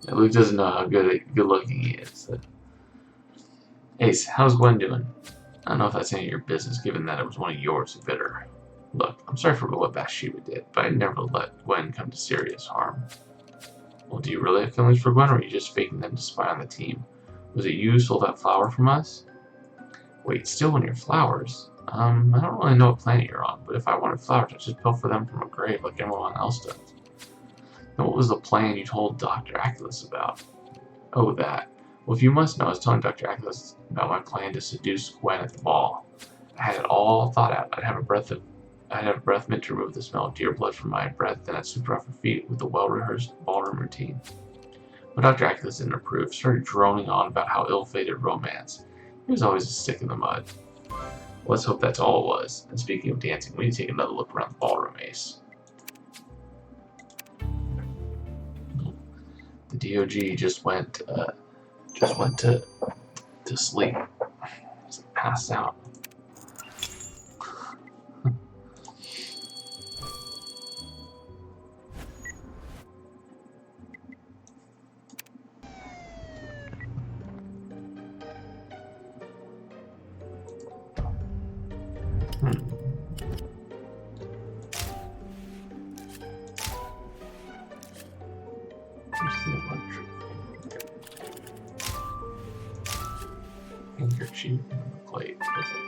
Yeah, Luke doesn't know how good looking he is. So. Ace, how's Gwen doing? I don't know if that's any of your business, given that it was one of yours who bit her. Look, I'm sorry for what Bathsheba did, but I'd never let Gwen come to serious harm. Well, do you really have feelings for Gwen, or are you just faking them to spy on the team? Was it you who stole that flower from us? Wait, still one of your flowers? I don't really know what planet you're on, but if I wanted flowers, I'd just pilfer them from a grave like everyone else does. Then what was the plan you told Dr. Aculus about? Oh, that. Well, if you must know, I was telling Dr. Aculus about my plan to seduce Gwen at the ball. I had it all thought out. I'd have a breath mint to remove the smell of deer blood from my breath, then I'd sweep her off her feet with a well-rehearsed ballroom routine. But Dr. Aculus didn't approve, started droning on about how ill-fated romance. He was always a stick in the mud. Let's hope that's all it was. And speaking of dancing, we need to take another look around the ballroom, Ace. The DOG just went to sleep. Just passed out. Handkerchief and a plate. Perfect.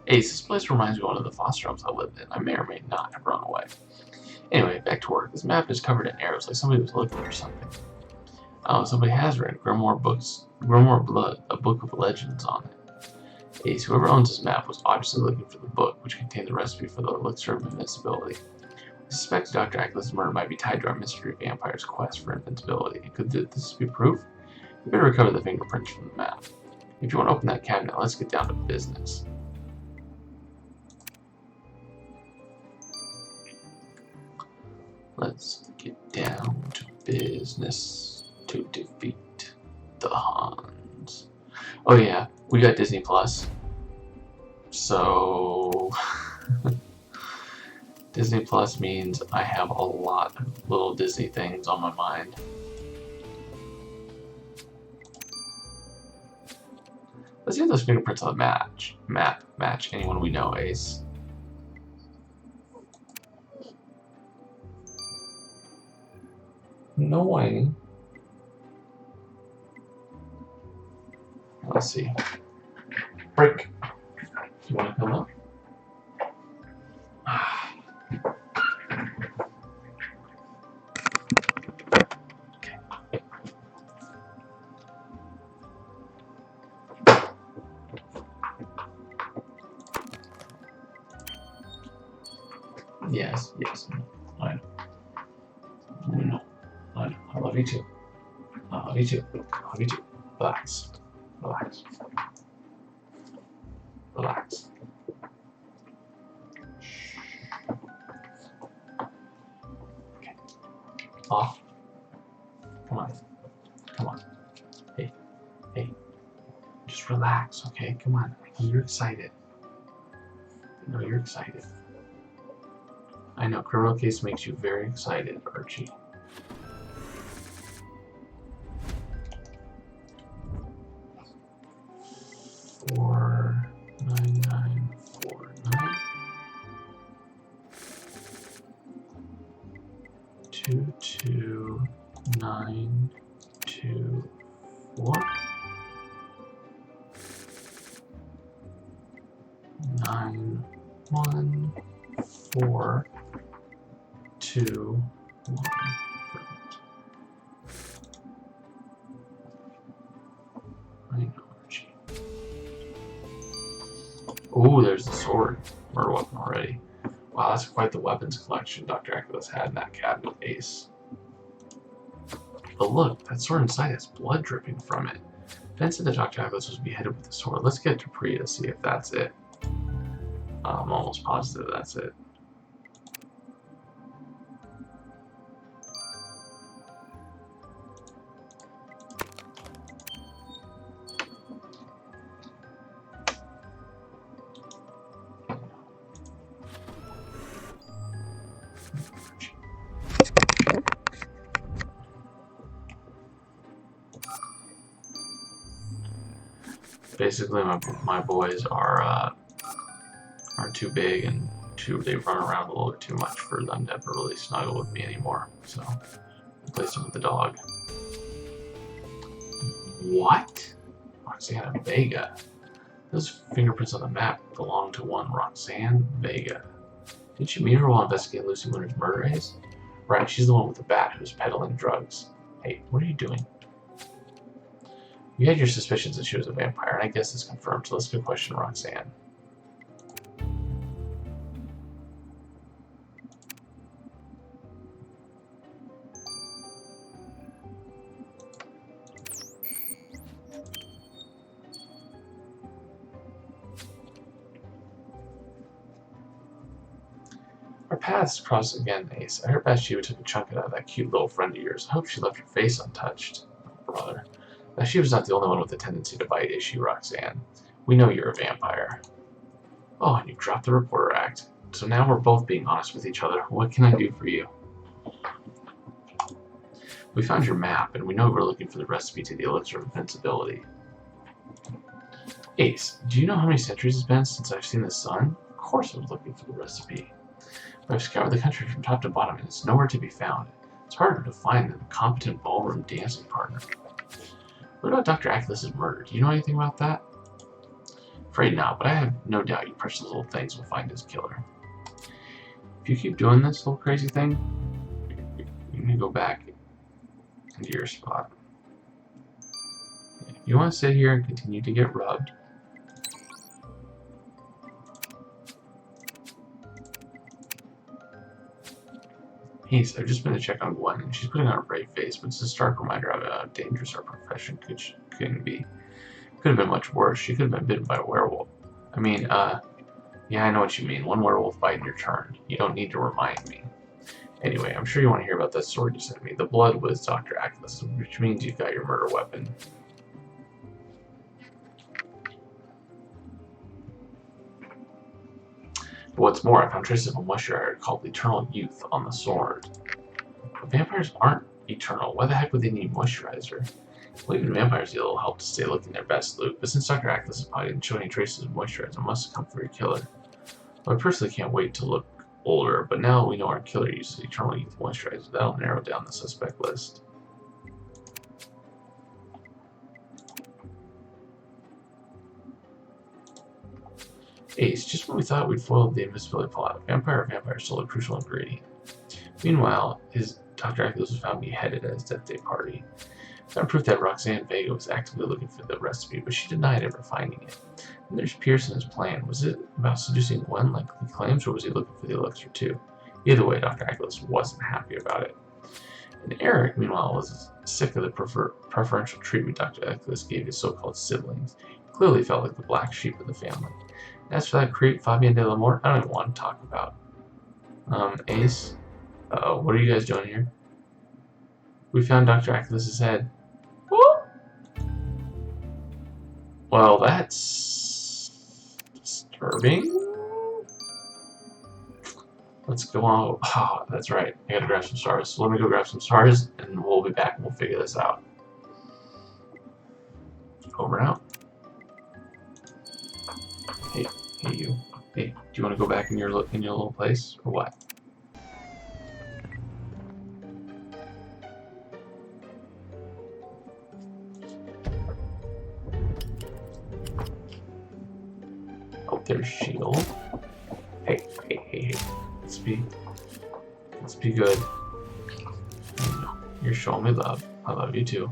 Ace, this place reminds me of one of the foster homes I lived in. I may or may not have run away. Anyway, back to work. This map is covered in arrows, like somebody was looking for something. Oh, somebody has written Grimoire Blood, a book of legends on it. Ace, whoever owns this map was obviously looking for the book, which contained the recipe for the elixir of invincibility. I suspect Dr. Aculus' murder might be tied to our mystery vampire's quest for invincibility. Could this be proof? We better recover the fingerprints from the map. If you want to open that cabinet, let's get down to business. Let's get down to business to defeat the Hans. Oh yeah, we got Disney Plus. So Disney Plus means I have a lot of little Disney things on my mind. Let's see if those fingerprints on the match anyone we know, Ace. No way. Let's see. Break. You want to come up? Yes, yes. I know. No. I know. I love you too. I love you too. I love you too. Relax. Relax. Relax. Okay. Off. Come on. Come on. Hey. Hey. Just relax, okay? Come on. I know you're excited. I know you're excited. I know criminal case makes you very excited, Archie. Four 9949 22924 91421. I know, Archie. Ooh, there's the sword. Murder weapon already. Wow, that's quite the weapons collection Dr. Ackless had in that cabinet, Ace. But look, that sword inside has blood dripping from it. Ben said that Dr. Ackless was beheaded with the sword. Let's get Dupree to see if that's it. I'm almost positive that's it. Basically, my boys are too big and they run around a little bit too much for them to ever really snuggle with me anymore. So I replaced them with the dog. What? Roxanne Vega. Those fingerprints on the map belong to one Roxanne Vega. Didn't you meet her while investigating Lucy Winter's murder, Ace? Right, she's the one with the bat who's peddling drugs. Hey, what are you doing? You had your suspicions that she was a vampire, and I guess it's confirmed, so let's go question Roxanne. Our paths cross again, Ace. I heard Bathsheba took a chunk out of that cute little friend of yours. I hope she left her face untouched. Oh, brother. Bathsheba's not the only one with a tendency to bite, is she, Roxanne? We know you're a vampire. Oh, and you dropped the Reporter Act. So now we're both being honest with each other. What can I do for you? We found your map, and we know we're looking for the recipe to the elixir of invincibility. Ace, do you know how many centuries it's been since I've seen the sun? Of course I was looking for the recipe. I've scoured the country from top to bottom, and it's nowhere to be found. It's harder to find than a competent ballroom dancing partner. What about Dr. Ackless's murder? Do you know anything about that? Afraid not, but I have no doubt you precious little things will find his killer. If you keep doing this little crazy thing, you can go back into your spot. If you want to sit here and continue to get rubbed, Ace, I've just been to check on Gwen, and she's putting on a brave face, but it's a stark reminder of how dangerous our profession can be. Could have been much worse. She could have been bitten by a werewolf. I mean, yeah, I know what you mean. One werewolf bite and you're turned. You don't need to remind me. Anyway, I'm sure you want to hear about that sword you sent me. The blood was Dr. Ackless, which means you got your murder weapon. But what's more, I found traces of a moisturizer called Eternal Youth on the sword. But vampires aren't eternal. Why the heck would they need moisturizer? Well, even vampires need a little help to stay looking their best, Luke. But since Dr. Ackless' body didn't show any traces of moisturizer, it must have come from your killer. Well, I personally can't wait to look older, but now we know our killer uses Eternal Youth moisturizer. That'll narrow down the suspect list. Ace, just when we thought we'd foiled the invisibility plot, vampire stole a crucial ingredient. Meanwhile, Dr. Ackless was found beheaded at his death day party. Found proof that Roxanne Vega was actively looking for the recipe, but she denied ever finding it. And there's Pearson's plan. Was it about seducing Gwen like he claims, or was he looking for the elixir too? Either way, Dr. Ackless wasn't happy about it. And Eric, meanwhile, was sick of the preferential treatment Dr. Ackless gave his so-called siblings. He clearly felt like the black sheep of the family. As for that creep, Fabian de la Mort, I don't even want to talk about. Ace? Uh-oh, what are you guys doing here? We found Dr. Ackless' head. Whoop! Well, that's disturbing. Let's go on. Oh, that's right. I gotta grab some stars. So let me go grab some stars, and we'll be back and we'll figure this out. Over and out. Hey you. Hey, do you want to go back in your little place, or what? Oh, there's Shield. Hey. Let's be good. You're showing me love. I love you too.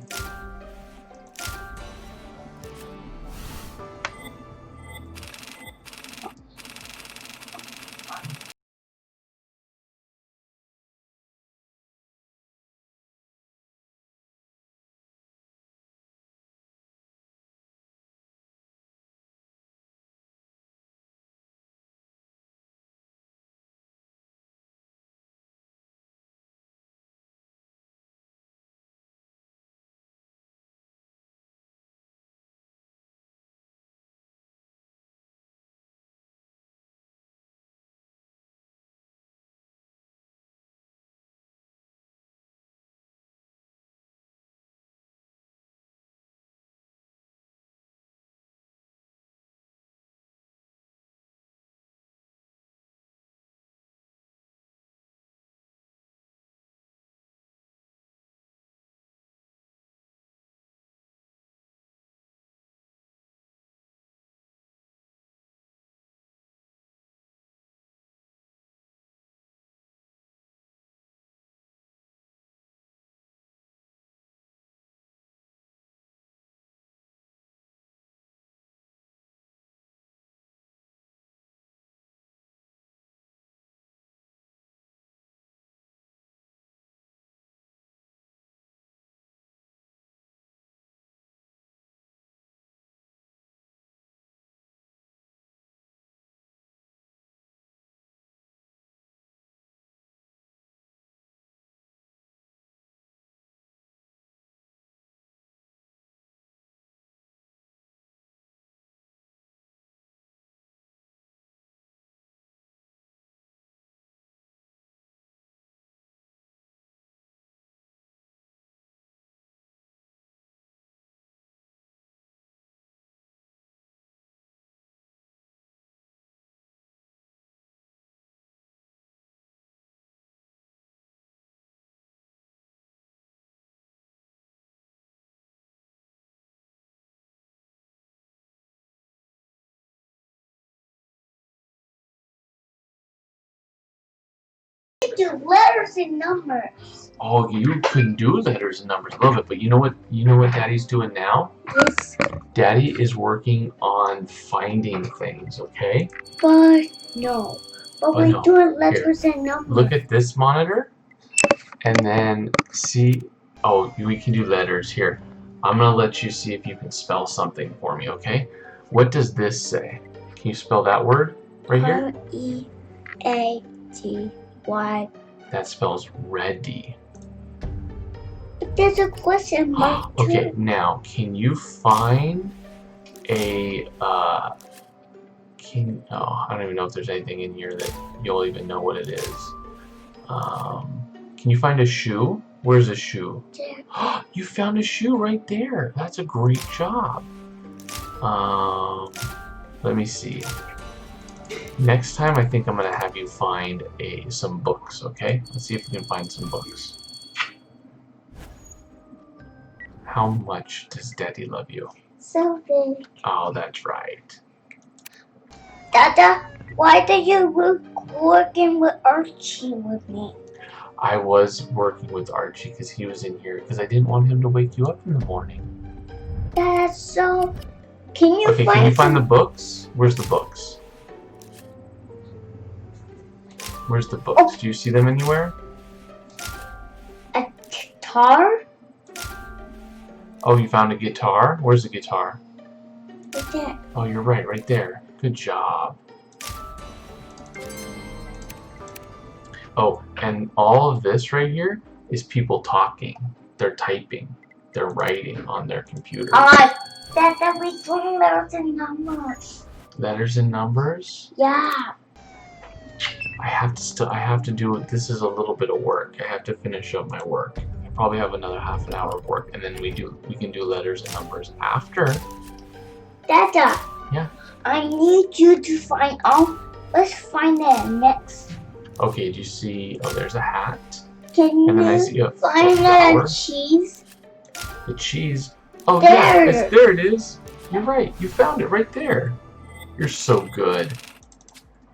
Do letters and numbers. Oh, you can do letters and numbers. Love it. But you know what Daddy's doing now? Yes. Daddy is working on finding things, okay? But no. But we're doing letters and numbers. Look at this monitor. And then see. Oh, we can do letters here. I'm going to let you see if you can spell something for me, okay? What does this say? Can you spell that word right here? R-E-A-T-Y That spells ready. But there's a question mark too. Okay, now can you find a I don't even know if there's anything in here that you'll even know what it is. Can you find a shoe? Where's a shoe? There. You found a shoe right there. That's a great job. Let me see. Next time, I think I'm gonna have you find some books. Okay? Let's see if we can find some books. How much does Daddy love you? So big. Oh, that's right. Dada, why did you working with Archie with me? I was working with Archie because he was in here because I didn't want him to wake you up in the morning. That's so. Can you find the books? Where's the books? Where's the books? Oh. Do you see them anywhere? A guitar? Oh, you found a guitar? Where's the guitar? Right there. Oh, you're right there. Good job. Oh, and all of this right here is people talking. They're typing. They're writing on their computer. That we doing letters and numbers. Letters and numbers? Yeah. I have to do it. This is a little bit of work. I have to finish up my work. I probably have another half an hour of work, and then we can do letters and numbers after. Dada. Yeah. I need you to find let's find that next. Okay, do you see? Oh, there's a hat. Can you and then I see a find flower. the cheese? The cheese. Oh there. Yeah, there it is. You're right. You found it right there. You're so good.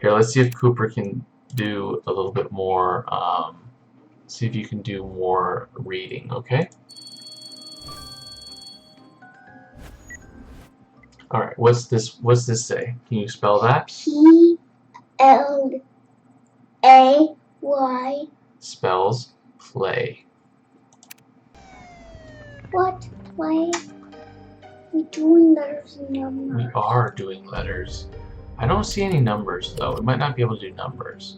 Here, let's see if Cooper can do a little bit more. See if you can do more reading. Okay. All right. What's this say? Can you spell that? P-L-A-Y. Spells play. What play? We're doing letters and numbers. We are doing letters. I don't see any numbers though. We might not be able to do numbers.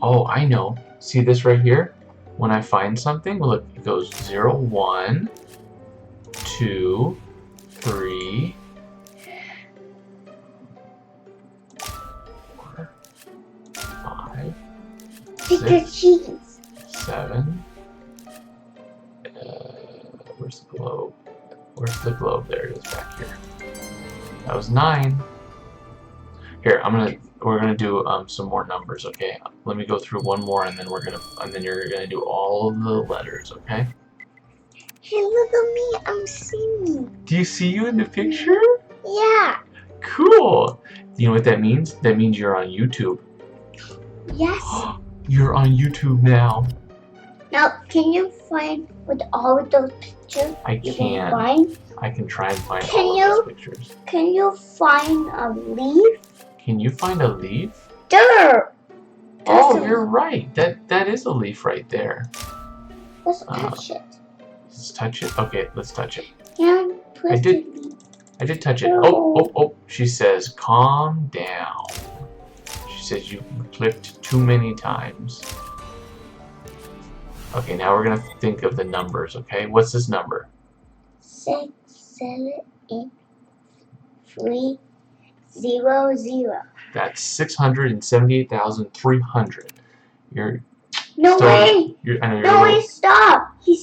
Oh, I know. See this right here? When I find something, look, it goes 0, 1, 2, 3, 4, 5, Pick your cheese. 7. Where's the globe? Where's the globe? There it is back here. That was 9. Here, we're gonna do some more numbers, okay? Let me go through one more, and then you're gonna do all of the letters, okay? Hey, look at me! I'm singing. Do you see you in the picture? Yeah. Cool. You know what that means? That means you're on YouTube. Yes. You're on YouTube now. Now, can you find with all of those pictures? I You can. find? I can try and find Can all you? of those pictures. Can you find a leaf? Can you find a leaf? There. Oh, That's a- you're right. That is a leaf right there. Let's touch it. Let's touch it. Okay, let's touch it. And put I did. the leaf. I did touch it. No. Oh. She says, calm down. She says you clicked too many times. Okay, now we're gonna think of the numbers, okay? What's this number? 6, 7, 8, 3, 0, 0. That's 678,300. You're No still, way! I know you're No a way! little, Stop! He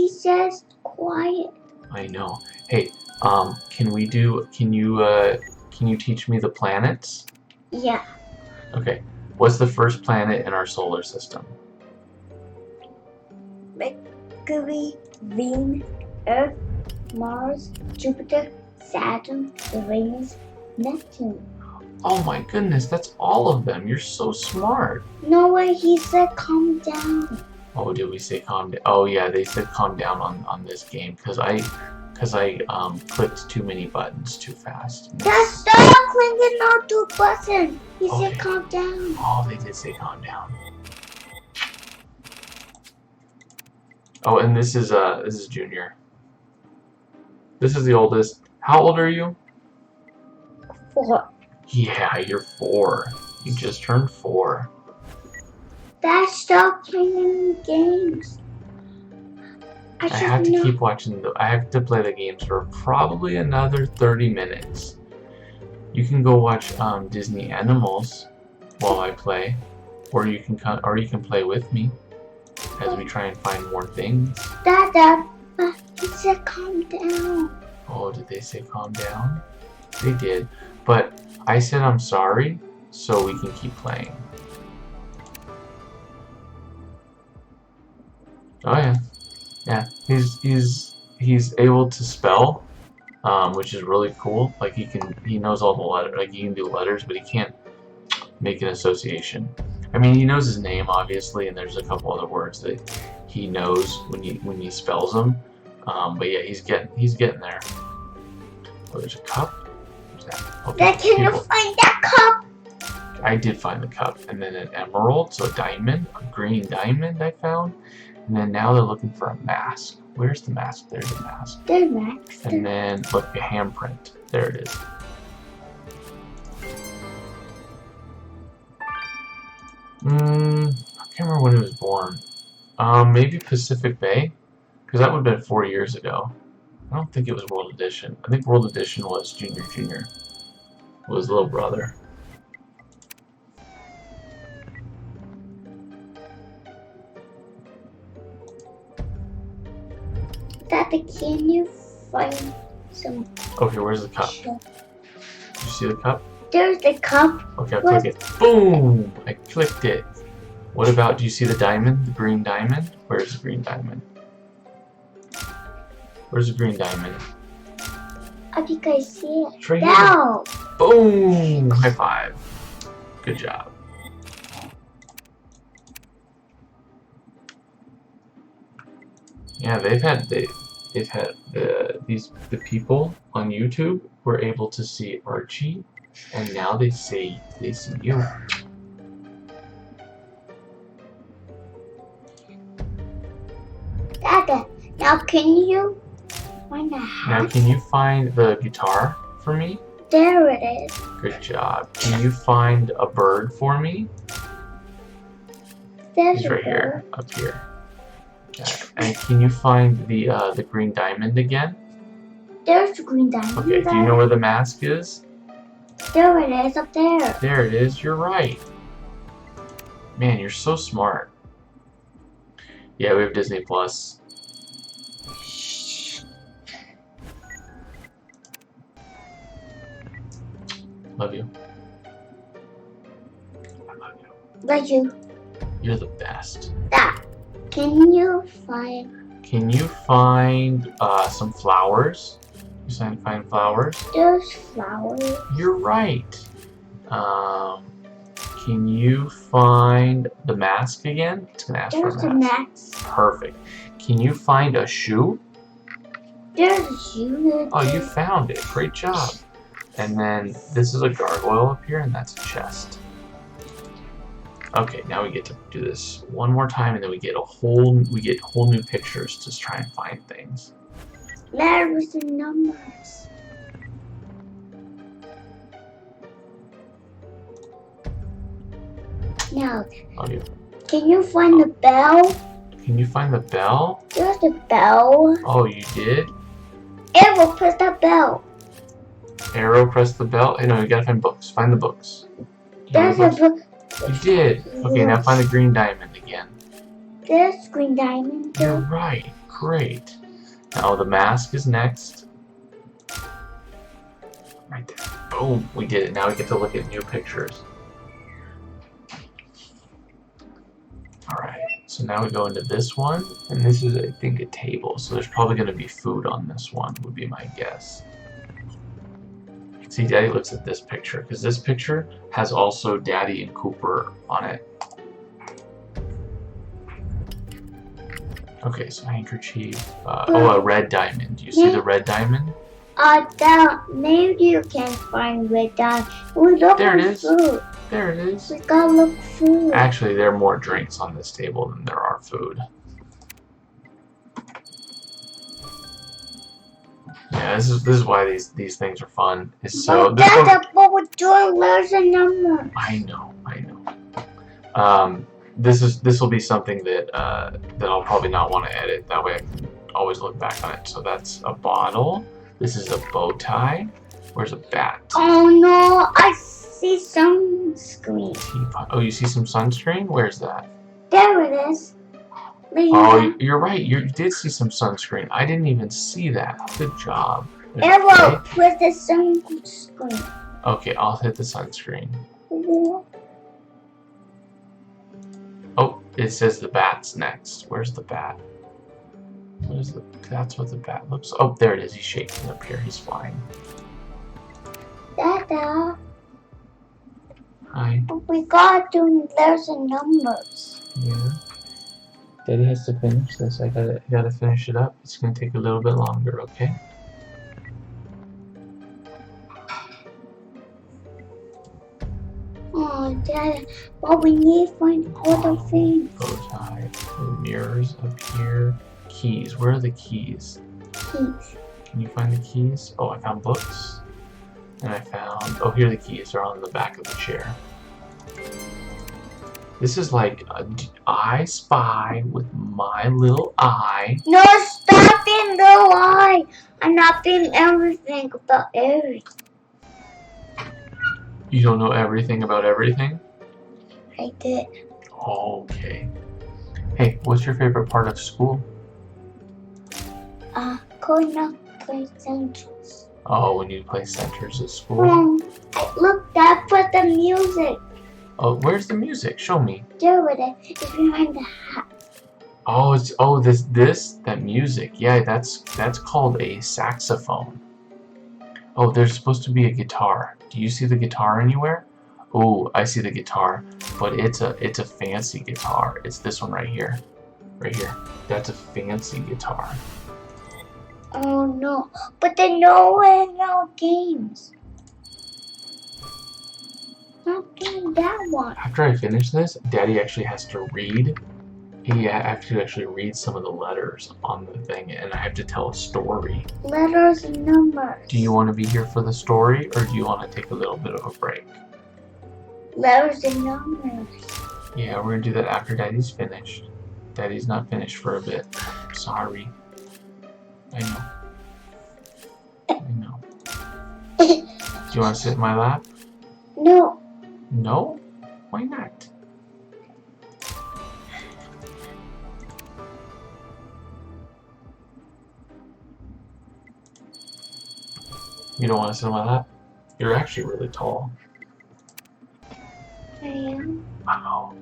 says quiet. I know. Hey, can you teach me the planets? Yeah. Okay. What's the first planet in our solar system? Mercury, Venus, Earth, Mars, Jupiter, Saturn, Uranus, Neptune. Oh my goodness, that's all of them. You're so smart. No way, he said calm down. Oh, did we say calm down? Oh yeah, they said calm down on this game because I clicked too many buttons too fast. Just stop clicking on the button. He Okay. said calm down. Oh, they did say calm down. Oh, and this is Junior. This is the oldest. How old are you? 4. Yeah, you're 4. You just turned 4. Dad, stop playing games. I have to keep watching I have to play the games for probably another 30 minutes. You can go watch Disney Animals while I play, or you can play with me as we try and find more things. Dad, he said calm down. Oh, did they say calm down? They did, but I said I'm sorry, so we can keep playing. Oh yeah, yeah. He's able to spell, which is really cool. Like he knows all the letters. Like he can do letters, but he can't make an association. I mean, he knows his name obviously, and there's a couple other words that he knows when he spells them. But yeah, he's getting there. Oh, there's a cup. What's that? Okay, Dad, can you find that cup? I did find the cup, and then an emerald, so a diamond, a green diamond I found, and then now they're looking for a mask. Where's the mask? There's a mask. There's Max. And then look, a handprint. There it is. I can't remember when he was born. Maybe Pacific Bay, because that would have been 4 years ago. I don't think it was World Edition. I think World Edition was Junior. Was little brother. Daddy, can you find some? Okay, where's the cup? Did you see the cup? There's the cup. Okay, I'll click it. Boom! I clicked it. What about, do you see the diamond? The green diamond? Where's the green diamond? Where's the green diamond? I think I see it. It's right No. here. Boom! High five. Good job. Yeah, they've had the people on YouTube were able to see Archie, and now they see you. Dada, now can you find a hat? Now can you find the guitar for me? There it is. Good job. Can you find a bird for me? There's He's a right bird. here, up here. Okay. And can you find the green diamond again? There's the green diamond. Okay, do you know where the mask is? There it is, up there. There it is, you're right. Man, you're so smart. Yeah, we have Disney Plus. Love you. I love you. Like you. You're the best. That. Can you find some flowers? You find flowers? those flowers? You're right. Can you find the mask again? It's gonna ask There's for a a mask. mask. Perfect. Can you find a shoe? There's a shoe. Oh, you found it. Great job. And then this is a gargoyle up here, and that's a chest. Okay, now we get to do this one more time, and then we get whole new pictures to try and find things. Letters and numbers. Now, Love you. can you find the bell? Can you find the bell? There's the bell. Oh, you did? Arrow, press that bell. Arrow, press the bell. Hey, no, you gotta find books. Find the books. There's a book. You did. Okay, now find the green diamond again. There's green diamond. You're right. Great. Now the mask is next. Right there. Boom. We did it. Now we get to look at new pictures. Alright. So now we go into this one. And this is, I think, a table. So there's probably going to be food on this one, would be my guess. See, Daddy looks at this picture, because this picture has also Daddy and Cooper on it. Okay, so handkerchief. Oh, a red diamond. Do you see the red diamond? Maybe you can find red diamond. We look There it for is. food. There it is. We gotta look for food. Actually, there are more drinks on this table than there are food. Yeah, this is why these things are fun. Is so But that's what we're doing. Letters and numbers. I know. this will be something that that I'll probably not want to edit. That way I can always look back on it. So that's a bottle. This is a bow tie. Where's a bat? Oh no, I see sunscreen. Teapot. Oh, you see some sunscreen? Where's that? There it is. Oh, you're right. You did see some sunscreen. I didn't even see that. Good job. Arrow with the sunscreen. Okay, I'll hit the sunscreen. Oh, it says the bat's next. Where's the bat? Where's the? That's what the bat looks. Oh, there it is. He's shaking up here. He's flying. Dada. Hi. We got to learn the numbers. Yeah. Daddy has to finish this. I gotta finish it up. It's gonna take a little bit longer, okay? Oh, Dad. Well, we need to find other things. Bow tie. Mirrors up here. Keys. Where are the keys? Keys. Can you find the keys? Oh, I found books. And I found... Oh, here are the keys. They're on the back of the chair. This is like I spy with my little eye. No, stop being the lie. I'm not being everything about everything. You don't know everything about everything? I did. Okay. Hey, what's your favorite part of school? Going up play centers. Oh, when you play centers at school? Look, that's for the music. Oh, where's the music? Show me. There it is. It's behind the hat. Oh, it's that music. Yeah, that's called a saxophone. Oh, there's supposed to be a guitar. Do you see the guitar anywhere? Oh, I see the guitar, but it's a fancy guitar. It's this one right here. Right here. That's a fancy guitar. Oh no. But they know in our games. Not getting that one. After I finish this, Daddy actually has to read. He has to actually read some of the letters on the thing, and I have to tell a story. Letters and numbers. Do you want to be here for the story, or do you want to take a little bit of a break? Letters and numbers. Yeah, we're gonna do that after Daddy's finished. Daddy's not finished for a bit. Sorry. I know. I know. Do you want to sit in my lap? No. No? Why not? You don't want to sit in my lap? You're actually really tall. I am. Uh-oh.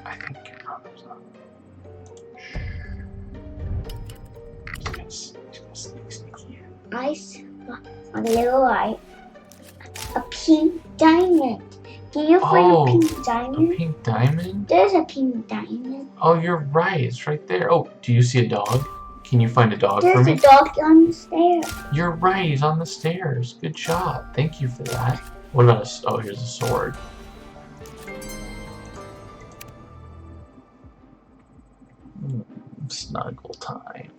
I think your brother's up. Shh. He's gonna sneaky in. I saw a little light. A pink diamond. Can you find a pink diamond? A pink diamond? There's a pink diamond. Oh, you're right. It's right there. Oh, do you see a dog? Can you find a dog for me? There's a dog on the stairs. You're right. He's on the stairs. Good job. Thank you for that. What about a... Oh, here's a sword. Snuggle time.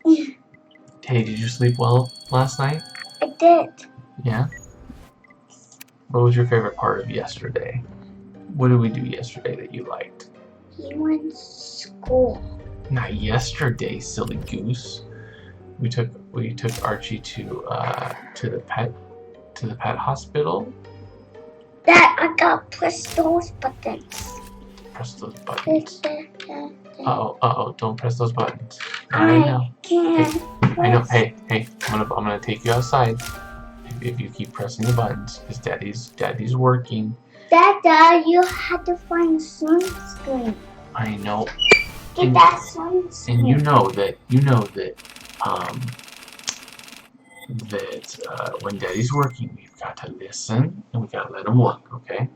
Hey, did you sleep well last night? I did. Yeah? What was your favorite part of yesterday? What did we do yesterday that you liked? He went to school. Not yesterday, silly goose. We took Archie to the pet hospital. That I got press those buttons. Press those buttons. Uh-oh, don't press those buttons. I know. Can't. I know. Hey, I'm gonna take you outside if you keep pressing the buttons, because Daddy's working. Dada, you had to find sunscreen. I know. Get that sunscreen. And you know that when Daddy's working, we've got to listen and we gotta let him work, okay?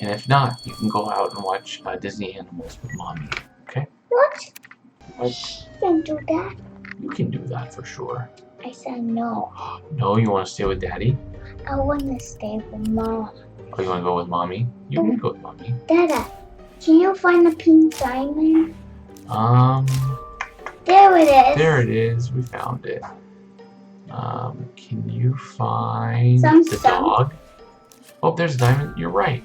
And if not, you can go out and watch Disney Animals with Mommy, okay? What? What? You can do that. You can do that for sure. I said no. No, you want to stay with Daddy? I want to stay with Mom. Oh, you want to go with Mommy? You can go with Mommy. Dada, can you find the pink diamond? There it is. There it is. We found it. Can you find the dog? Oh, there's a diamond. You're right.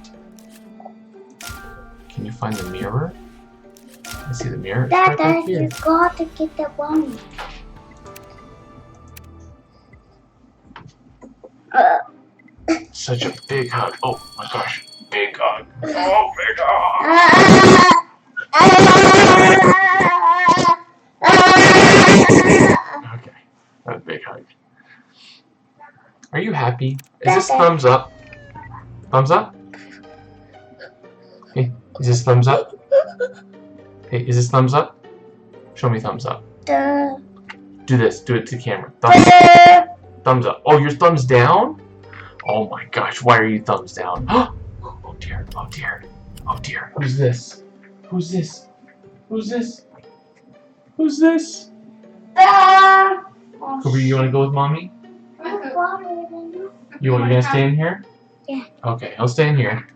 Can you find the mirror? I see the mirror. It's Dad, right back here. you got to get the one. Such a big hug. Oh my gosh. Big hug. Oh, big hug. Okay. A big hug. Are you happy? Is this thumbs up? Thumbs up? Hey, is this thumbs up? Hey, is this thumbs up? Show me thumbs up. Do this. Do it to camera. Thumbs up. Thumbs up. Oh, your thumbs down? Oh my gosh, why are you thumbs down? Oh dear, oh dear, oh dear. Who's this? Who's this? Who's this? Who's this? Kobe, you want to go with mommy? You gonna stay in here? Yeah. Okay, I'll stay in here.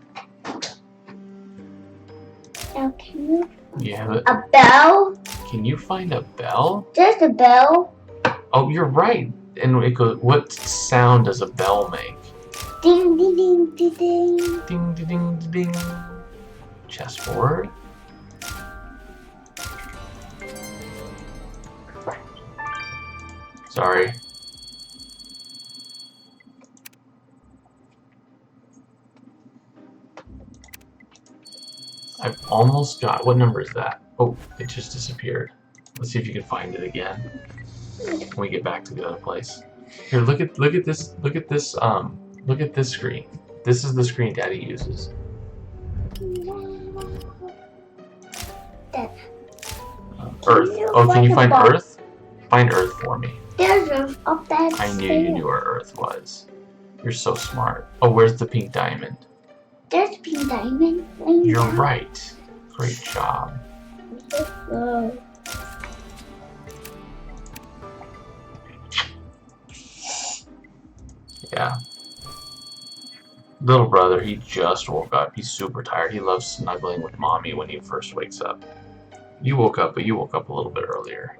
Now can you? Yeah. A bell? Can you find a bell? There's a bell. Oh, you're right. And it goes. What sound does a bell make? Ding ding ding ding ding. Ding ding ding ding. Chessboard. Sorry. I've almost got. What number is that? Oh, it just disappeared. Let's see if you can find it again when we get back to the other place. Here, look at this. Look at this screen. This is the screen Daddy uses. Earth. Oh, can you find Earth? Find Earth for me. There's Earth up there. I knew you knew where Earth was. You're so smart. Oh, where's the pink diamond? There's a pink diamond. You're right. Great job. Yeah. Little brother, he just woke up. He's super tired. He loves snuggling with mommy when he first wakes up. You woke up, but you woke up a little bit earlier.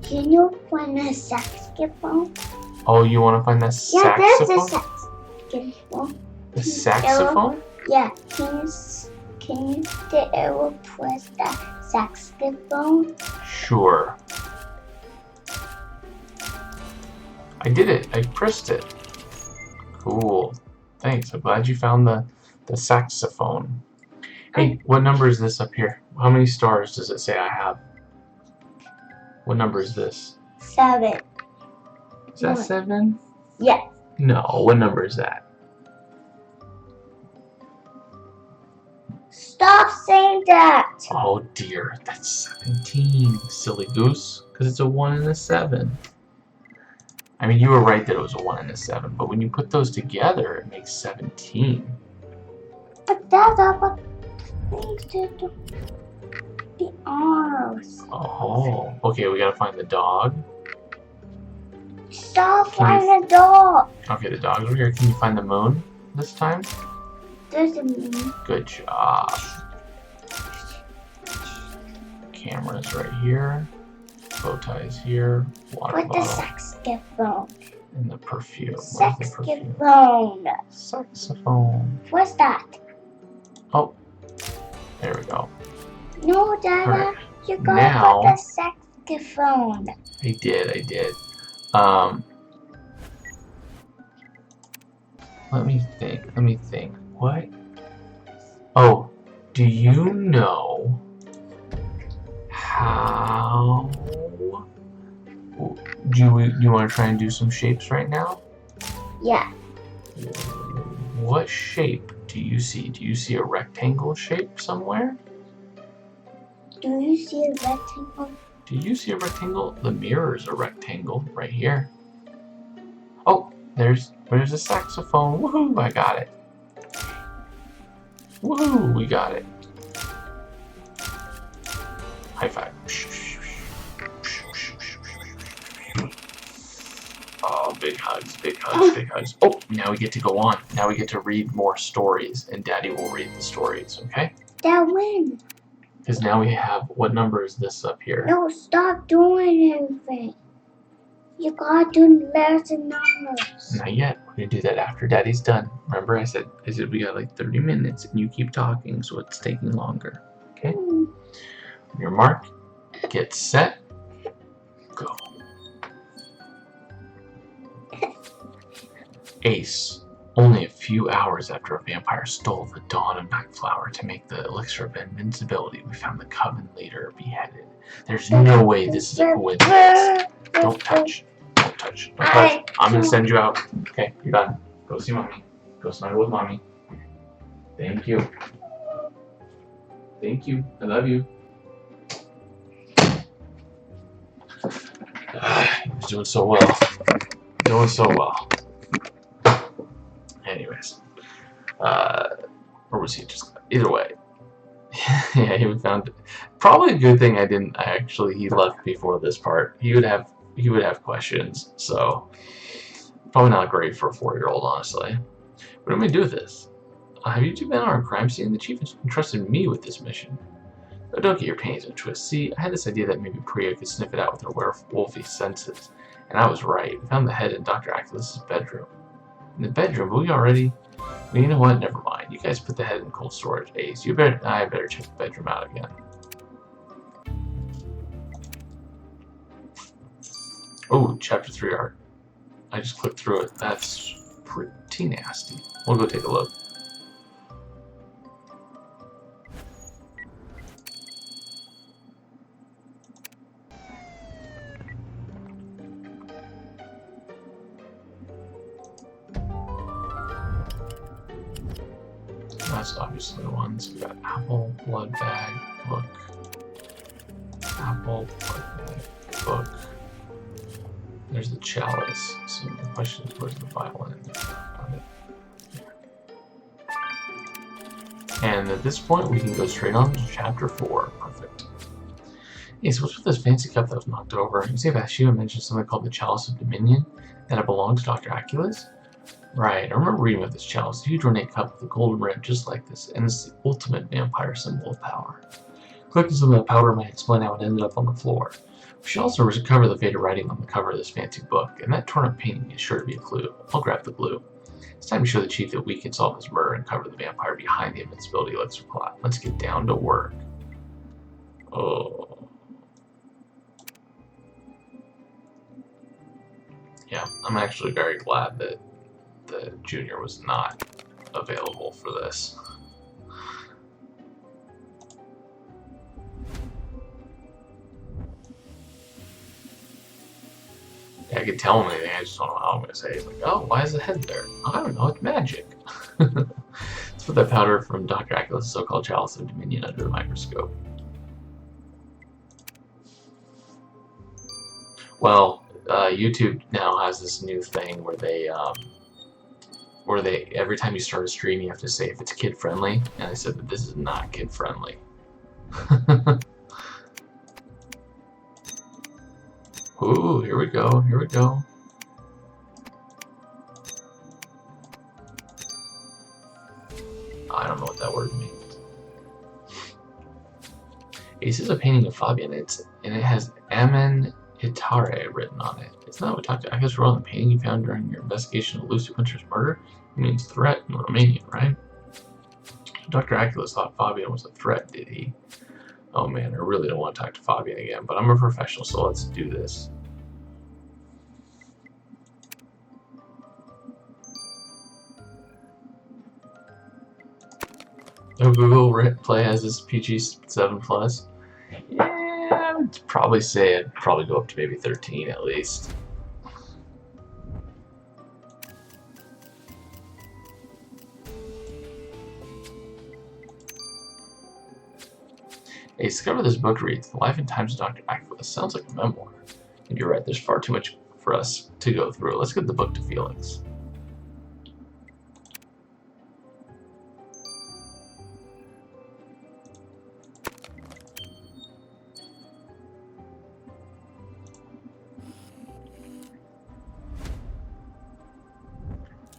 Can you find a saxophone? Oh, you want to find that saxophone? Yeah, there's a saxophone. The saxophone? Yeah, can you press that saxophone? Sure. I did it. I pressed it. Cool. Thanks. I'm glad you found the saxophone. Hey, what number is this up here? How many stars does it say I have? What number is this? 7. Is that 7? Yeah. No. What number is that? Stop saying that. Oh dear. That's 17. Silly goose. Because it's a 1 and a 7. I mean, you were right that it was a 1 and a 7, but when you put those together, it makes 17. But that's what things to the arms. Oh, okay, we gotta find the dog. Stop finding the dog. Okay, the dog's over here. Can you find the moon this time? There's a moon. Good job. Camera's right here. Bow tie's here. Water With the bottle. saxophone. And the perfume. Where's the perfume? Saxophone. Saxophone. What's that? Oh, there we go. No, Dada. Alright, You gotta now- put the saxophone. I did. Let me think. What? Oh, do you know how... Do you want to try and do some shapes right now? Yeah. What shape do you see? Do you see a rectangle shape somewhere? Do you see a rectangle? Do you see a rectangle? The mirror's a rectangle right here. Oh, there's a saxophone. Woohoo, I got it. Woohoo, we got it. High five. Oh, big hugs, big hugs, big hugs. Oh, now we get to go on. Now we get to read more stories, and Daddy will read the stories, okay? That win. Because now we have, what number is this up here? No, stop doing everything. You gotta do letters and numbers. Not yet. We're gonna do that after Daddy's done. Remember, I said we got like 30 minutes, and you keep talking, so it's taking longer. Okay. On your mark, get set, go. Ace. Only a few hours after a vampire stole the Dawn of Nightflower to make the elixir of invincibility, we found the Coven leader beheaded. There's no way this is a coincidence. Don't touch. Don't touch. Don't touch. I'm gonna send you out. Okay, you're done. Go see mommy. Go snuggle with mommy. Thank you. Thank you. I love you. You're doing so well. Doing so well. Anyways. Or was he just... Either way. Yeah, he found it. Probably a good thing he left before this part. He would have questions, so probably not great for a 4-year-old, honestly. What do we do with this? Have you two been on our crime scene? The chief entrusted me with this mission. Oh, don't get your panties in a twist. See, I had this idea that maybe Priya could sniff it out with her werewolfy senses, and I was right. We found the head in Dr. Aculus's bedroom. In the bedroom? But we already... Well, you know what? Never mind. You guys put the head in cold storage. Ace, I better check the bedroom out again. Oh, chapter 3 art. I just clicked through it. That's pretty nasty. We'll go take a look. That's obviously the ones. We got apple, blood bag, book. Apple, blood bag, book. There's the chalice. So the question is, where's the violin? Found it. And at this point, we can go straight on to chapter 4. Perfect. Hey, so what's with this fancy cup that was knocked over? You say Bathsheba mentioned something called the Chalice of Dominion, that it belonged to Dr. Aculus? Right, I remember reading about this chalice, a huge ornate cup with a golden rim just like this, and it's the ultimate vampire symbol of power. Collecting some of that powder might explain how it ended up on the floor. We should also recover the faded writing on the cover of this fancy book, and that torn up painting is sure to be a clue. I'll grab the glue. It's time to show the chief that we can solve his murder and cover the vampire behind the invincibility elixir plot. Let's get down to work. Oh. Yeah, I'm actually very glad that the junior was not available for this. Yeah, I could tell him anything, I just don't know how I'm going to say it. He's like, oh, why is the head there? I don't know, it's magic. Let's put that powder from Dr. Aculus's so-called Chalice of Dominion under the microscope. Well, YouTube now has this new thing where they every time you start a stream you have to say if it's kid friendly, and I said that this is not kid friendly. Ooh, here we go, here we go. I don't know what that word means. Ace is a painting of Fabian, and it has Amen Hitare written on it. It's not what Dr. Aculus wrote on the painting you found during your investigation of Lucy Winter's murder. It means threat in Romanian, right? Dr. Aculus thought Fabian was a threat, did he? Oh man, I really don't want to talk to Fabian again, but I'm a professional, so let's do this. Oh, Google Play has this PG-7+. Yeah, I would probably say I'd probably go up to maybe 13 at least. Hey, discover this book reads The Life and Times of Dr. Aculus. Sounds like a memoir. And you're right, there's far too much for us to go through. Let's get the book to Felix.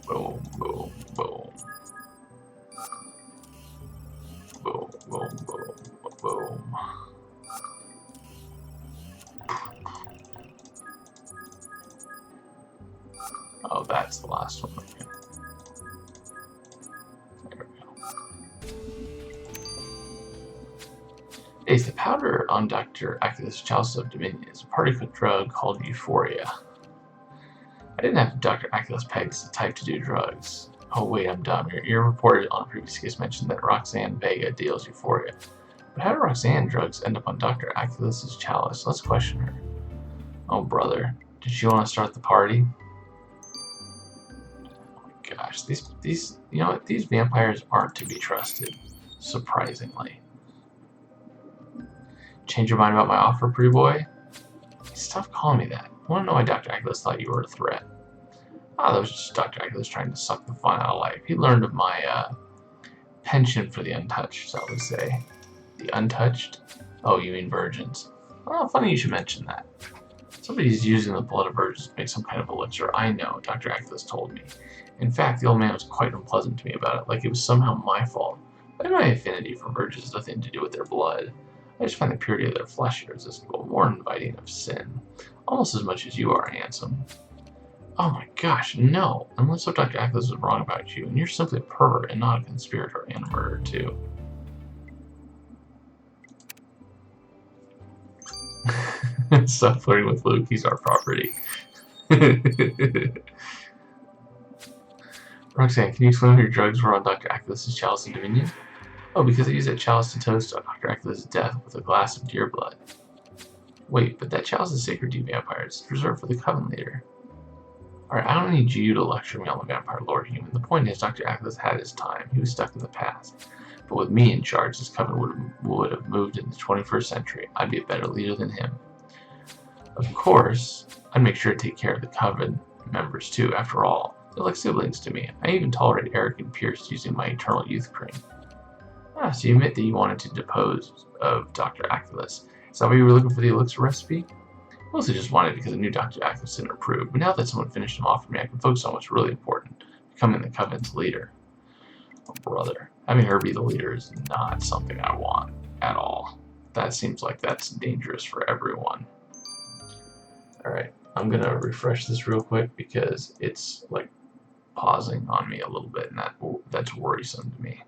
Boom, boom, boom. Boom, boom, boom, boom. Oh, that's the last one. Okay. There we go. Ace, the powder on Dr. Aculus' Chalice of Dominion is a party-cooked drug called Euphoria. I didn't have Dr. Aculus pegged as the type to do drugs. Oh wait, I'm dumb. Your report on a previous case mentioned that Roxanne Vega deals Euphoria. But how did Roxanne drugs end up on Dr. Aculus' Chalice? Let's question her. Oh brother, did she want to start the party? Oh my gosh, these you know what? These vampires aren't to be trusted. Surprisingly. Change your mind about my offer, pretty boy? Stop calling me that. I want to know why Dr. Aculus thought you were a threat. Ah, that was just Dr. Aculus trying to suck the fun out of life. He learned of my penchant for the untouched, I would say. The untouched? Oh, you mean virgins. Oh, funny you should mention that. Somebody's using the blood of virgins to make some kind of elixir. I know, Dr. Aculus told me. In fact, the old man was quite unpleasant to me about it, like it was somehow my fault. But my affinity for virgins has nothing to do with their blood. I just find the purity of their flesh irresistible, more inviting of sin. Almost as much as you are, handsome. Oh my gosh, no! Unless what Dr. Aculus was wrong about you, and you're simply a pervert and not a conspirator and a murderer, too. Stop flirting with Luke, he's our property. Roxanne, can you explain what your drugs were on Dr. Aculus' Chalice of Dominion? Oh, because I used that chalice to toast Dr. Aculus' death with a glass of deer blood. Wait, but that chalice is sacred to you vampires. It's reserved for the Coven leader. Alright, I don't need you to lecture me on the vampire lord human. The point is, Dr. Aculus had his time. He was stuck in the past. But with me in charge, this Coven would have moved in the 21st century. I'd be a better leader than him. Of course, I'd make sure to take care of the Coven members too. After all, they're like siblings to me. I even tolerate Eric and Pierce using my eternal youth cream. Ah, so you admit that you wanted to depose of Dr. Aculus. Is that why you were looking for the elixir recipe? I mostly just wanted it because I knew Dr. Aculus didn't approve, but now that someone finished him off for me, I can focus on what's really important, becoming the Covenant's leader. Oh, brother. Having her be the leader is not something I want at all. That seems like that's dangerous for everyone. Alright, I'm gonna refresh this real quick because it's like pausing on me a little bit, and that's worrisome to me.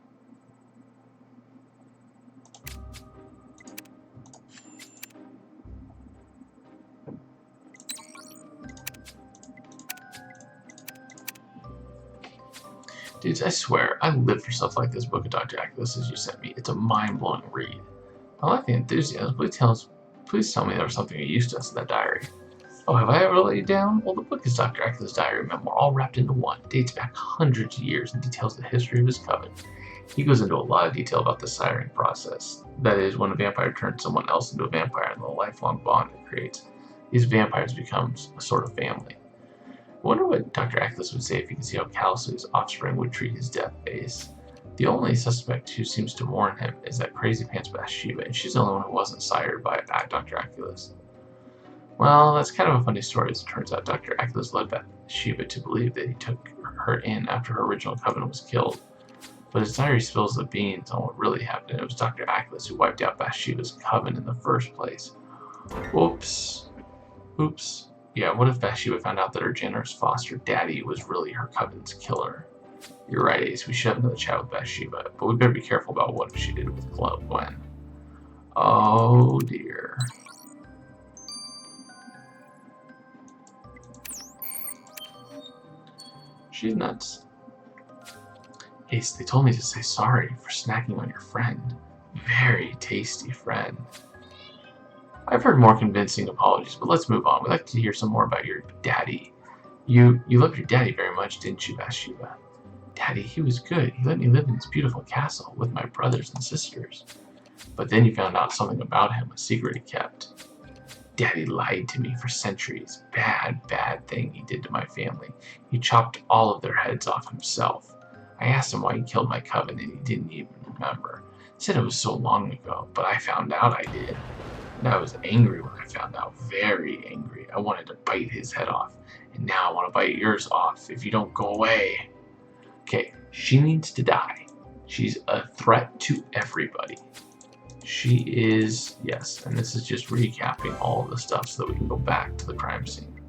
Dudes, I swear, I live for stuff like this book of Dr. Aculus you sent me. It's a mind-blowing read. I like the enthusiasm. Please tell me there was something of use to us in that diary. Oh, have I ever let you down? Well, the book is Dr. Aculus' diary memoir, all wrapped into one. It dates back hundreds of years and details the history of his coven. He goes into a lot of detail about the siring process. That is, when a vampire turns someone else into a vampire and the lifelong bond it creates. These vampires become a sort of family. I wonder what Dr. Aculus would say if he could see how callously his offspring would treat his death base. The only suspect who seems to warn him is that crazy pants Bathsheba, and she's the only one who wasn't sired by Dr. Aculus. Well, that's kind of a funny story as it turns out. Dr. Aculus led Bathsheba to believe that he took her in after her original coven was killed. But his diary spills the beans on what really happened. It was Dr. Aculus who wiped out Bathsheba's coven in the first place. Whoops. Oops. Yeah, what if Bathsheba found out that her generous foster daddy was really her coven's killer? You're right, Ace. We should have another chat with Bathsheba, but we better be careful about what she did with Gwen. Oh dear. She's nuts. Ace, they told me to say sorry for snacking on your friend. Very tasty friend. I've heard more convincing apologies, but let's move on. We'd like to hear some more about your daddy. You loved your daddy very much, didn't you, Bathsheba? Daddy, he was good. He let me live in this beautiful castle with my brothers and sisters. But then you found out something about him, a secret he kept. Daddy lied to me for centuries. Bad, bad thing he did to my family. He chopped all of their heads off himself. I asked him why he killed my coven, and he didn't even remember. He said it was so long ago, but I found out I did. And I was angry when I found out, very angry. I wanted to bite his head off, and now I want to bite yours off if you don't go away. Okay, she needs to die. She's a threat to everybody. She is, yes, and this is just recapping all of the stuff so that we can go back to the crime scene.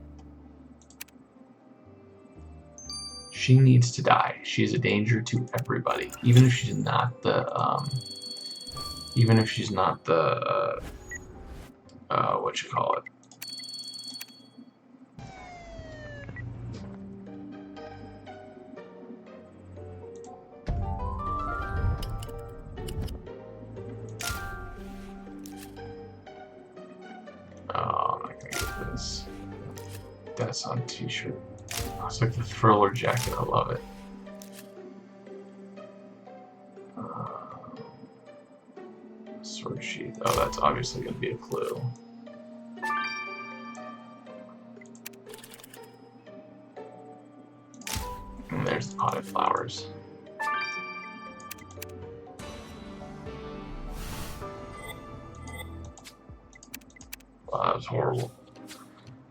She needs to die. She's a danger to everybody, even if she's not the what you call it. Oh, I'm not gonna get this. That's on t-shirt. It's like the Thriller jacket. I love it. Sword sheath. Oh, that's obviously going to be a clue. And there's the potted flowers. Wow, that was horrible.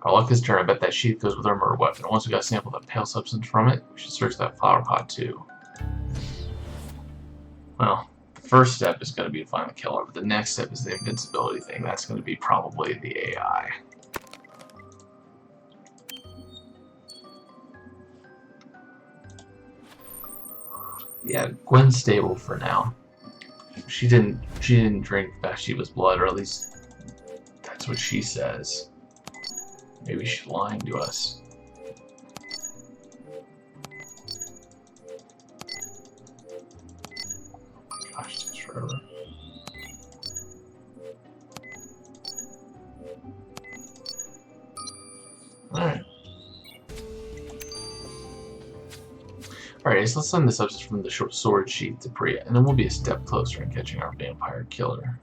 Our luck this turn, I bet that sheath goes with our murder weapon. Once we got a sample of that pale substance from it, we should search that flower pot too. Well, the first step is going to be to find the killer, but the next step is the invincibility thing. That's going to be probably the AI. Yeah, Gwen's stable for now. She didn't drink Bathsheba's blood, or at least that's what she says. Maybe she's lying to us. Oh my gosh, it takes forever. Alright. Alright, so let's send the substance from the short sword sheath to Priya, and then we'll be a step closer in catching our vampire killer.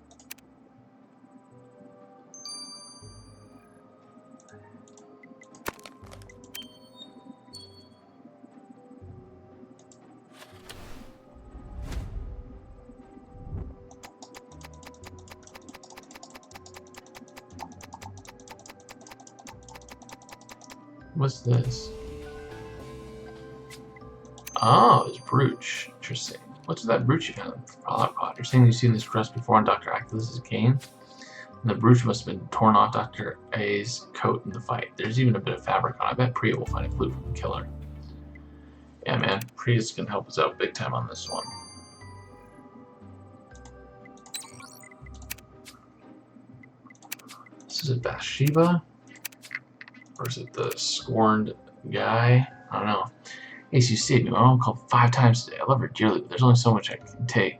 What's this? Oh, it's brooch. Interesting. What's that brooch you found in the flower pot? You're saying you've seen this crest before on Dr. Actalus's cane? And the brooch must have been torn off Dr. A's coat in the fight. There's even a bit of fabric on it. I bet Priya will find a clue from the killer. Yeah, man. Priya's gonna help us out big time on this one. This is a Bathsheba? Or is it the scorned guy? I don't know. Ace, you saved me. My mom called 5 times today. I love her dearly, but there's only so much I can take.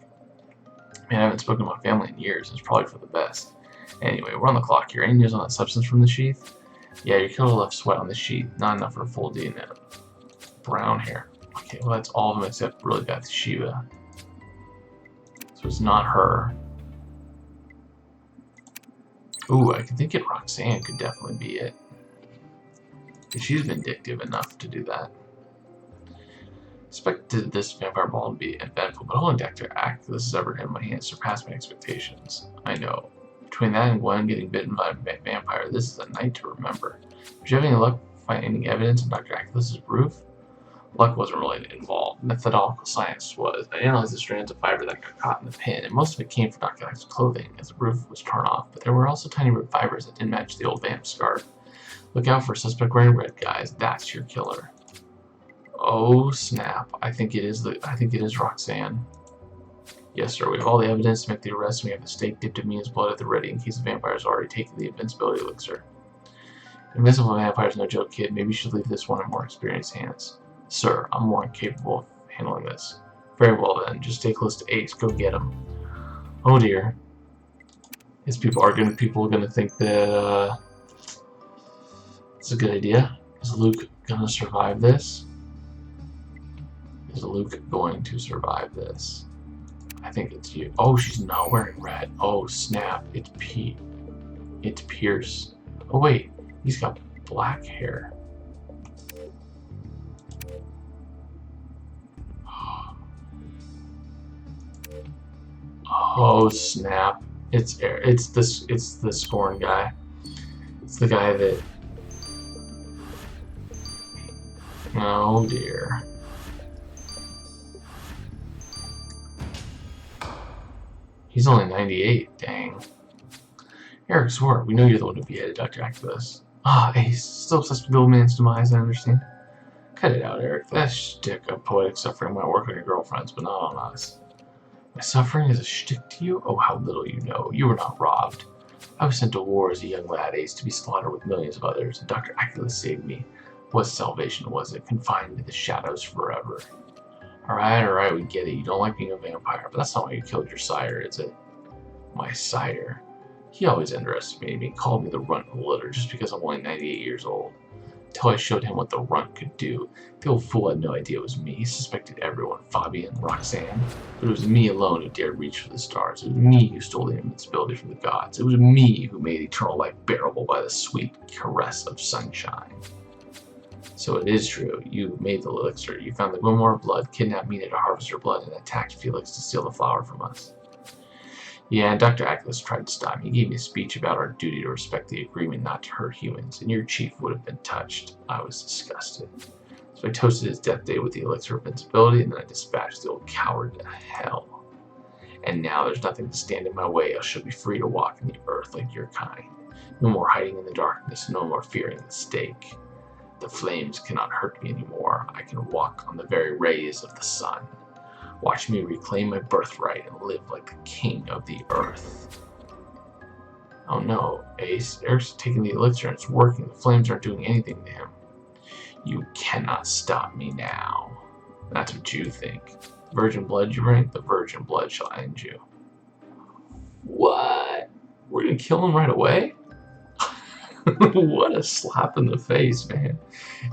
Man, I haven't spoken to my family in years. It's probably for the best. Anyway, we're on the clock here. Any news on that substance from the sheath? Yeah, your killer left sweat on the sheath. Not enough for a full DNA. Brown hair. Okay, well that's all of them except really Bathsheba. So it's not her. Ooh, I can think it Roxanne could definitely be it. She's vindictive enough to do that. Expected this vampire ball to be eventful, but holding Dr. Actalus's ever in my hands surpassed my expectations. I know. Between that and Gwen getting bitten by a vampire, this is a night to remember. Did you have any luck finding evidence on Dr. Actalus's roof? Luck wasn't really involved. Methodological science was. I analyzed the strands of fiber that got caught in the pin, and most of it came from Dr. Actalus's clothing, as the roof was torn off, but there were also tiny red fibers that didn't match the old vamp scarf. Look out for suspect wearing red, guys. That's your killer. Oh snap! I think it is Roxanne. Yes, sir. We have all the evidence to make the arrest, and we have the stake dipped in Mia's blood at the ready in case the vampire has already taken the invincibility elixir. Invincible vampire's no joke, kid. Maybe you should leave this one in more experienced hands. Sir, I'm more incapable of handling this. Very well then. Just stay close to Ace. Go get him. Oh dear. People are gonna think that it's a good idea. Is Luke gonna survive this? Is Luke going to survive this? I think it's you. Oh, she's not wearing red. Oh, snap. It's Pete. It's Pierce. Oh, wait. He's got black hair. Oh, snap. It's the Scorn guy. It's the guy that... Oh, dear. He's only 98, dang. Eric swore, we know you're the one who beheaded Dr. Actalus. Ah, he's still obsessed with the old man's demise, I understand. Cut it out, Eric. That shtick of poetic suffering might work on your girlfriends, but not on us. My suffering is a shtick to you? Oh, how little you know. You were not robbed. I was sent to war as a young lad, Ace, to be slaughtered with millions of others, and Dr. Acula saved me. What salvation was it? Confined to the shadows forever. Alright, we get it. You don't like being a vampire, but that's not why you killed your sire, is it? My sire? He always underestimated me, called me the runt of the litter just because I'm only 98 years old. Until I showed him what the runt could do. The old fool had no idea it was me. He suspected everyone, Fabian, Roxanne. But it was me alone who dared reach for the stars. It was me who stole the invincibility from the gods. It was me who made eternal life bearable by the sweet caress of sunshine. So it is true. You made the elixir. You found the Grimsborough blood, kidnapped me to harvest your blood, and attacked Felix to steal the flower from us. Yeah, and Dr. Acula tried to stop me. He gave me a speech about our duty to respect the agreement not to hurt humans, and your chief would have been touched. I was disgusted. So I toasted his death day with the elixir of invincibility, and then I dispatched the old coward to hell. And now there's nothing to stand in my way. I shall be free to walk in the earth like your kind. No more hiding in the darkness, no more fearing the stake. The flames cannot hurt me anymore. I can walk on the very rays of the sun. Watch me reclaim my birthright and live like the king of the earth. Oh no, Ace. Eric's taking the elixir and it's working. The flames aren't doing anything to him. You cannot stop me now. That's what you think. Virgin blood you drink, the virgin blood shall end you. What? We're gonna kill him right away? What a slap in the face, man.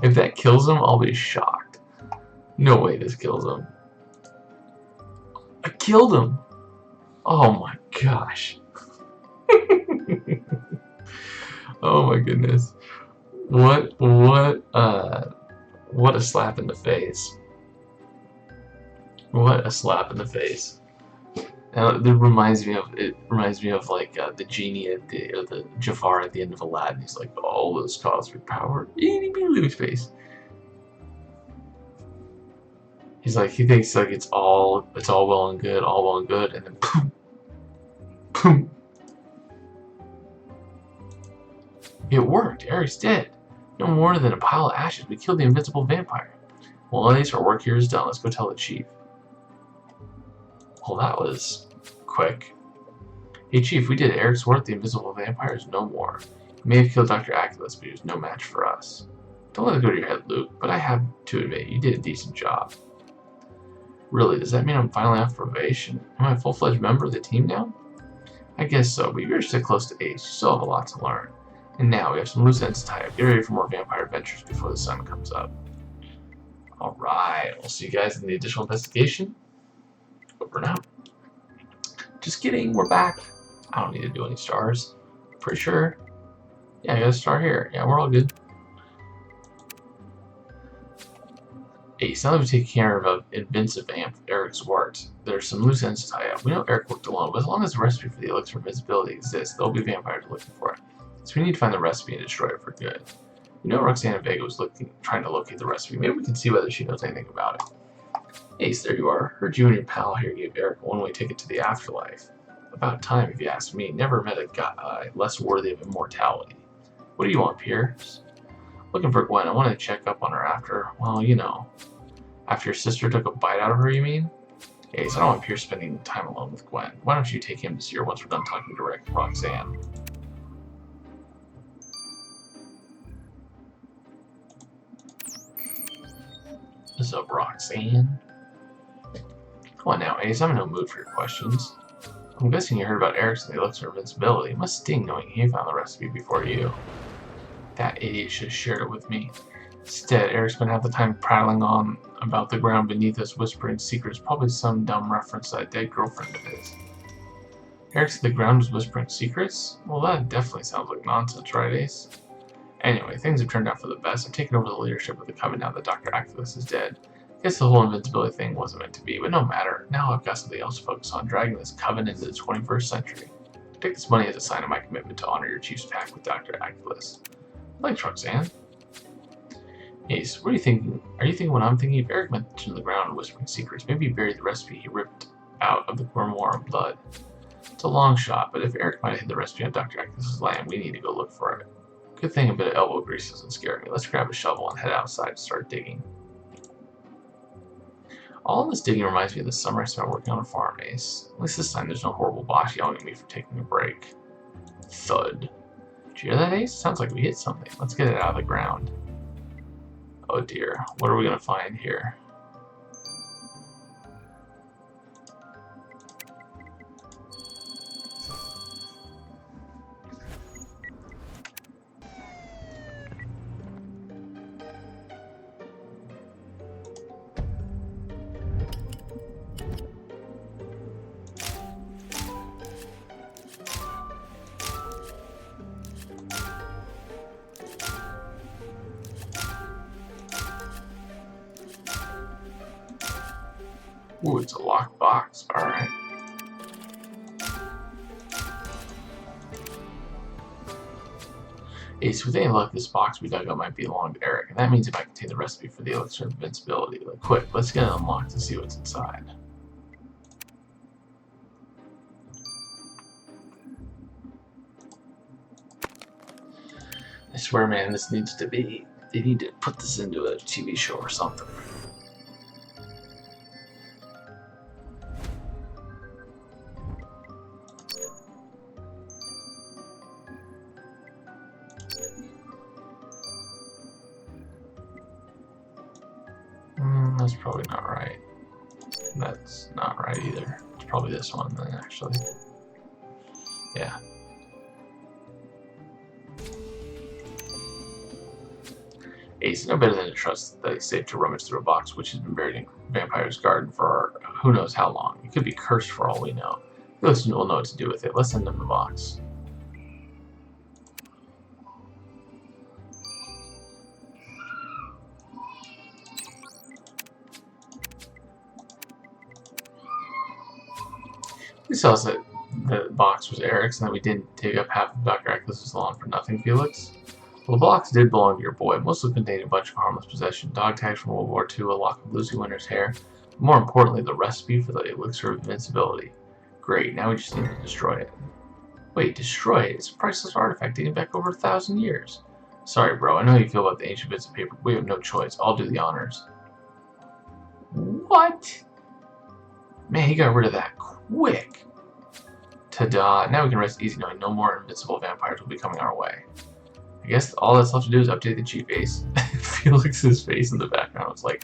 If that kills him, I'll be shocked. No way this kills him. I killed him. Oh my gosh. Oh my goodness. What a slap in the face. What a slap in the face. Now, it reminds me of like the genie at the Jafar at the end of Aladdin. He's like, all those cosmic power, itty bitty little face. He's like, he thinks like it's all well and good, and then boom, boom. It worked. Eric's dead. No more than a pile of ashes. We killed the invincible vampire. Well, at least our work here is done. Let's go tell the chief. Well, that was quick. Hey, Chief, we did it. Eric's work. The invisible vampire is no more. He may have killed Dr. Aculus, but he was no match for us. Don't let it go to your head, Luke, but I have to admit, you did a decent job. Really, does that mean I'm finally off probation? Am I a full-fledged member of the team now? I guess so, but you're still close to age. You still have a lot to learn. And now we have some loose ends to tie up. Get ready for more vampire adventures before the sun comes up. Alright, we'll see you guys in the additional investigation. Over now. Just kidding, we're back. I don't need to do any stars. Pretty sure. Yeah, I got a star here. Yeah, we're all good. Ace, now that we've taken care of Invincive Amp, Eric's worked, there's some loose ends to tie up. We know Eric worked alone, but as long as the recipe for the elixir of invisibility exists, there'll be vampires looking for it. So we need to find the recipe and destroy it for good. We know Roxanne and Vega was trying to locate the recipe. Maybe we can see whether she knows anything about it. Ace, there you are. Heard you and your pal here gave Eric a one-way ticket to the afterlife. About time, if you ask me. Never met a guy less worthy of immortality. What do you want, Pierce? Looking for Gwen. I wanted to check up on her after, well, you know. After your sister took a bite out of her, you mean? Ace, I don't want Pierce spending time alone with Gwen. Why don't you take him to see her once we're done talking to Roxanne? What's up, Roxanne? Come on now, Ace. I'm in no mood for your questions. I'm guessing you heard about Eric's and the elixir of invincibility. It must sting knowing he found the recipe before you. That idiot should have shared it with me. Instead, Eric's been half the time prattling on about the ground beneath us, whispering secrets. Probably some dumb reference to that dead girlfriend of his. Eric said the ground was whispering secrets? Well, that definitely sounds like nonsense, right, Ace? Anyway, things have turned out for the best. I've taken over the leadership of the Coven now that Dr. Aculus is dead. I guess the whole invincibility thing wasn't meant to be, but no matter. Now I've got something else to focus on, dragging this Coven into the 21st century. Take this money as a sign of my commitment to honor your chief's pact with Dr. Aculus. Thanks, Roxanne. Ace, what are you thinking? Are you thinking what I'm thinking? If Eric mentioned the ground and whispering secrets, maybe he buried the recipe he ripped out of the Grimsborough blood. It's a long shot, but if Eric might have hid the recipe on Dr. Aculus's land, we need to go look for it. Good thing a bit of elbow grease doesn't scare me. Let's grab a shovel and head outside and start digging. All this digging reminds me of the summer I spent working on a farm, Ace. At least this time there's no horrible boss yelling at me for taking a break. Thud. Did you hear that, Ace? Sounds like we hit something. Let's get it out of the ground. Oh dear. What are we going to find here? Ooh, it's a locked box. Alright. Ace, with any luck, this box we dug up might belong to Eric, and that means it might contain the recipe for the elixir of invincibility. Like, quick, let's get it unlocked and see what's inside. I swear, man, this needs to be... They need to put this into a TV show or something. That's probably not right. That's not right either. It's probably this one then, actually. Yeah. Ace, no better than to trust that it's safe to rummage through a box which has been buried in Vampire's garden for who knows how long. It could be cursed for all we know. Felix will know what to do with it. Let's send him the box. We saw that the box was Eric's and that we didn't dig up half of Dr. Eccles's lawn for nothing, Felix. Well, the box did belong to your boy. It mostly contained a bunch of harmless possession, dog tags from World War II, a lock of Lucy Winter's hair, but more importantly, the recipe for the elixir of invincibility. Great, now we just need to destroy it. Wait, destroy it? It's a priceless artifact dating back over 1,000 years. Sorry, bro, I know how you feel about the ancient bits of paper, but we have no choice. I'll do the honors. What? Man, he got rid of that quick. Ta-da. Now we can rest easy knowing no more invincible vampires will be coming our way. I guess all that's left to do is update the chief, Ace. Felix's face in the background was like...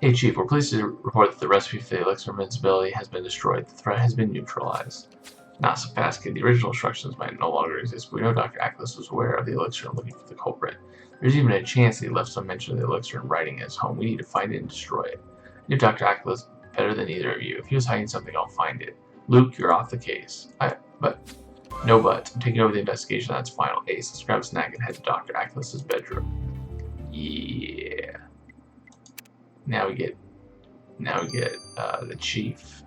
Hey Chief, we're pleased to report that the recipe for the elixir of invincibility has been destroyed. The threat has been neutralized. Not so fast, kid. The original instructions might no longer exist, but we know Dr. Ackles was aware of the elixir and looking for the culprit. There's even a chance that he left some mention of the elixir in writing at his home. We need to find it and destroy it. I knew Dr. Ackles better than either of you. If he was hiding something, I'll find it. Luke, you're off the case. No buts. I'm taking over the investigation. That's final. Ace, let's grab a snack and head to Dr. Ackles' bedroom. Yeah. Now we get the chief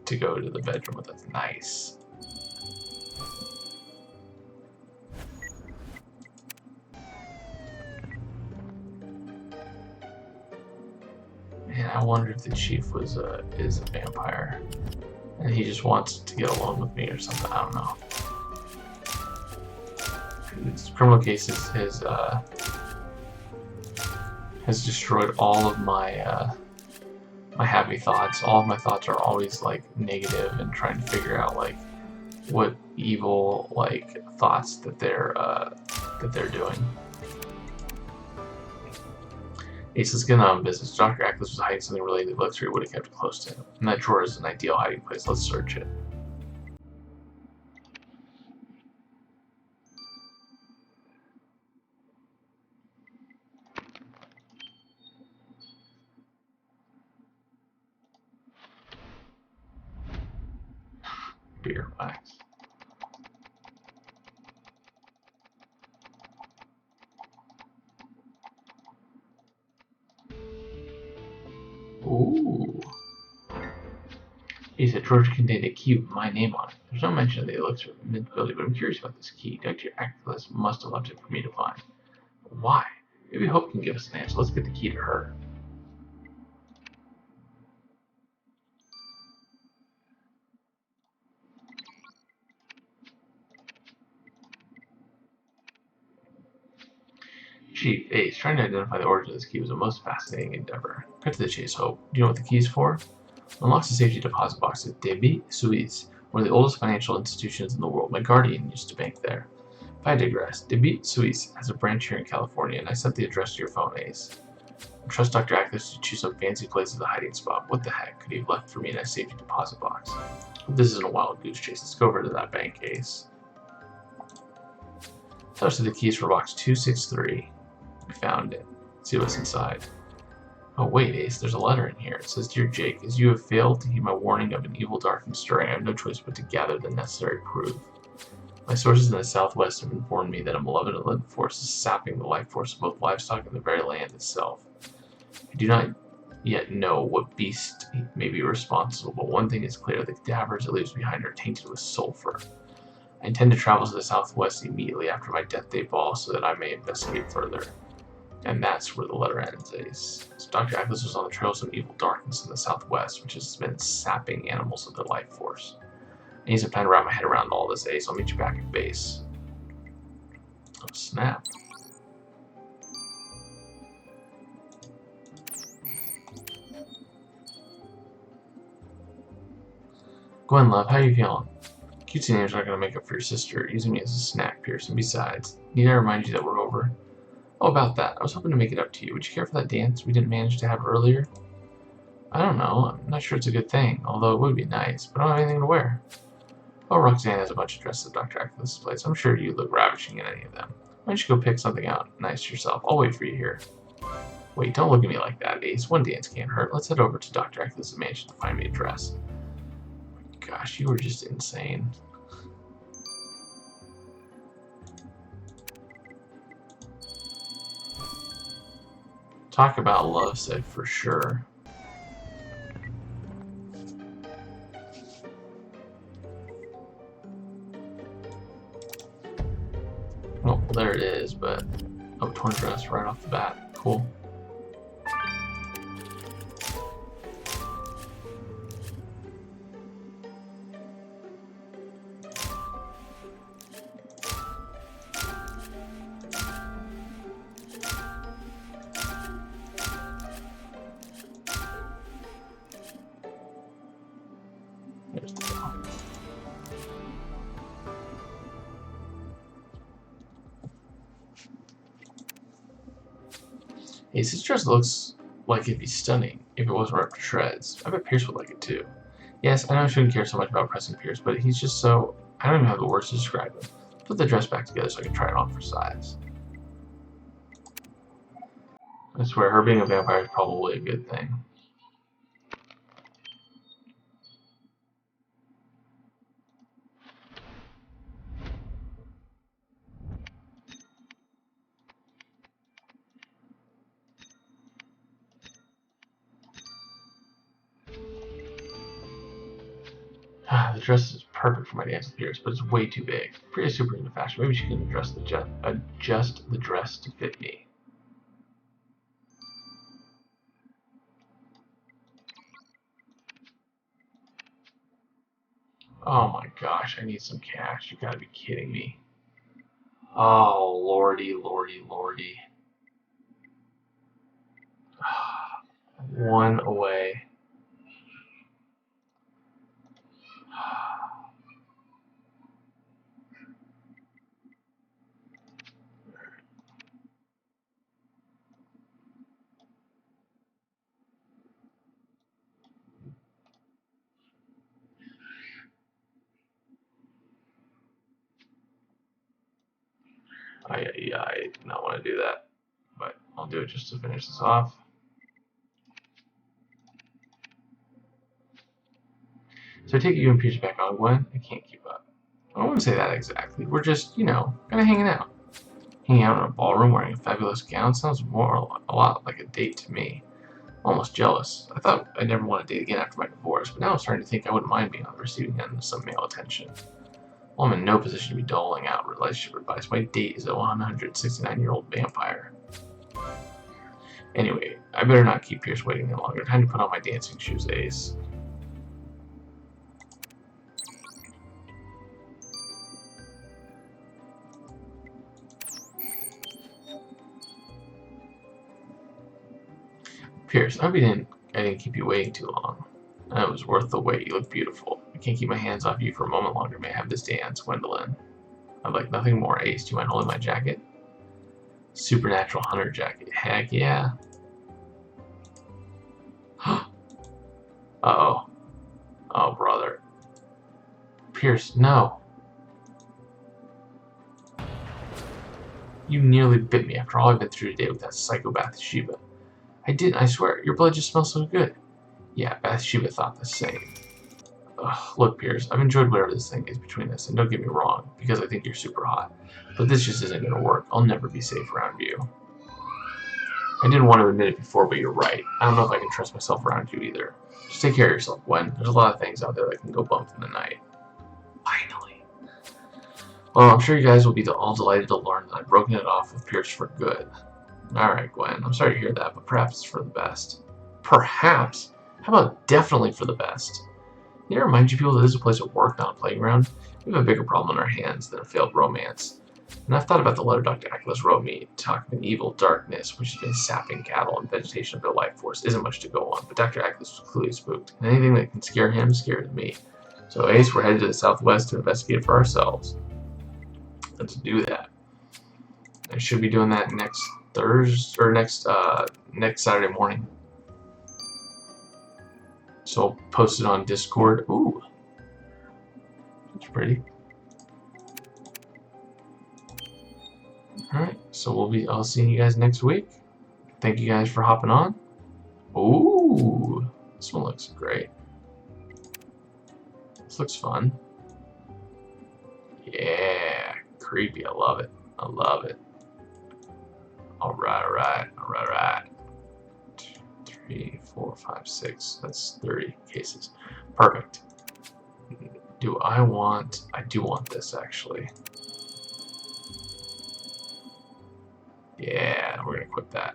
to go to the bedroom with us. Nice. Man, I wonder if the chief is a vampire, and he just wants to get alone with me or something. I don't know. This criminal case has destroyed all of my my happy thoughts. All of my thoughts are always like negative and trying to figure out like what evil like thoughts that they're doing. Ace, let's get on business. Dr. Ackles was hiding something related to the elixir. He would have kept it close to him. And that drawer is an ideal hiding place. Let's search it. Beer wax. Ooh. He said George contained a key with my name on it. There's no mention of the elixir of invincibility, but I'm curious about this key. Dr. Ackles must have left it for me to find. Why? Maybe Hope can give us an answer. Let's get the key to her. Chief, Ace, trying to identify the origin of this key was a most fascinating endeavor. Cut to the chase, Hope. Do you know what the key is for? Unlocks the safety deposit box at Debit Suisse, one of the oldest financial institutions in the world. My guardian used to bank there. If I digress, Debit Suisse has a branch here in California, and I sent the address to your phone, Ace. I trust Dr. Ackles to choose some fancy place as a hiding spot. What the heck could he have left for me in a safety deposit box? This isn't a wild goose chase. Let's go over to that bank, Ace. Tell us the keys for box 263. We found it. Let's see what's inside. Oh wait, Ace, there's a letter in here. It says, Dear Jake, as you have failed to heed my warning of an evil dark and stirring, I have no choice but to gather the necessary proof. My sources in the southwest have informed me that a malevolent force is sapping the life force of both livestock and the very land itself. I do not yet know what beast may be responsible, but one thing is clear, the cadavers it leaves behind are tainted with sulfur. I intend to travel to the southwest immediately after my death day ball so that I may investigate further. And that's where the letter ends, Ace. So Dr. Ackles was on the trail of some evil darkness in the southwest, which has been sapping animals of their life force. I need some time to wrap my head around all this, Ace. I'll meet you back at base. Oh, snap. Gwen, love, how are you feeling? Cutesy names aren't going to make up for your sister, using me as a snack, Pierce. And besides, need I remind you that we're over? Oh, about that. I was hoping to make it up to you. Would you care for that dance we didn't manage to have earlier? I don't know. I'm not sure it's a good thing, although it would be nice, but I don't have anything to wear. Oh, Roxanne has a bunch of dresses at Dr. Ackles' place. I'm sure you'd look ravishing in any of them. Why don't you go pick something out nice yourself? I'll wait for you here. Wait, don't look at me like that, Ace. One dance can't hurt. Let's head over to Dr. Ackles' mansion to find me a dress. Gosh, you were just insane. Talk about lovesick for sure. Oh, there it is, but oh, torn dress right off the bat. Cool. There's the bell. Ace, this dress looks like it'd be stunning if it wasn't ripped to shreds. I bet Pierce would like it too. Yes, I know I shouldn't care so much about pressing Pierce, but he's just so... I don't even have the words to describe him. Put the dress back together so I can try it on for size. I swear, her being a vampire is probably a good thing. The dress is perfect for my dance with Pierce, but it's way too big. Priya's super into fashion. Maybe she can adjust the dress to fit me. Oh my gosh, I need some cash. You gotta be kidding me. Oh, lordy, lordy, lordy. One away. I did not want to do that, but I'll do it just to finish this off. So I take it you and Pierce back on, Gwen? I can't keep up. I wouldn't say that exactly. We're just, kind of hanging out. Hanging out in a ballroom wearing a fabulous gown sounds a lot like a date to me. I'm almost jealous. I thought I'd never want to date again after my divorce, but now I'm starting to think I wouldn't mind being on the receiving end of some male attention. Well, I'm in no position to be doling out relationship advice. My date is a 169-year-old vampire. Anyway, I better not keep Pierce waiting any longer. Time to put on my dancing shoes, Ace. Pierce, I didn't keep you waiting too long. It was worth the wait. You look beautiful. I can't keep my hands off you for a moment longer. May I have this dance, Gwendolyn? I'd like nothing more. Ace, do you mind holding my jacket? Supernatural hunter jacket. Heck yeah. Uh-oh. Oh, brother. Pierce, no. You nearly bit me after all I've been through today with that psychopath Sheba. I didn't, I swear. Your blood just smells so good. Yeah, Bathsheba thought the same. Ugh, look, Pierce, I've enjoyed whatever this thing is between us, and don't get me wrong, because I think you're super hot. But this just isn't going to work. I'll never be safe around you. I didn't want to admit it before, but you're right. I don't know if I can trust myself around you either. Just take care of yourself, Gwen. There's a lot of things out there that can go bump in the night. Finally. Well, I'm sure you guys will be all delighted to learn that I've broken it off with Pierce for good. Alright, Gwen. I'm sorry to hear that, but perhaps it's for the best. Perhaps? How about definitely for the best? Need to remind you people that this is a place of work, not a playground. We have a bigger problem on our hands than a failed romance. And I've thought about the letter Dr. Aculus wrote me, talking of an evil darkness which has been sapping cattle and vegetation of their life force. Isn't much to go on, but Dr. Aculus was clearly spooked. And anything that can scare him scares me. So Ace, we're headed to the southwest to investigate for ourselves. Let's do that. I should be doing that next Thursday or next Saturday morning. So I'll post it on Discord. Ooh, that's pretty. All right, so I'll see you guys next week. Thank you guys for hopping on. Ooh, this one looks great. This looks fun. Yeah, creepy. I love it. I love it. All right. 2, 3, 4, 5, 6. That's 30 cases. Perfect. I do want this actually. Yeah, we're gonna equip that.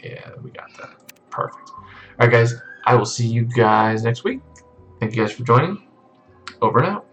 Yeah, we got that. Perfect. Alright guys, I will see you guys next week. Thank you guys for joining. Over and out.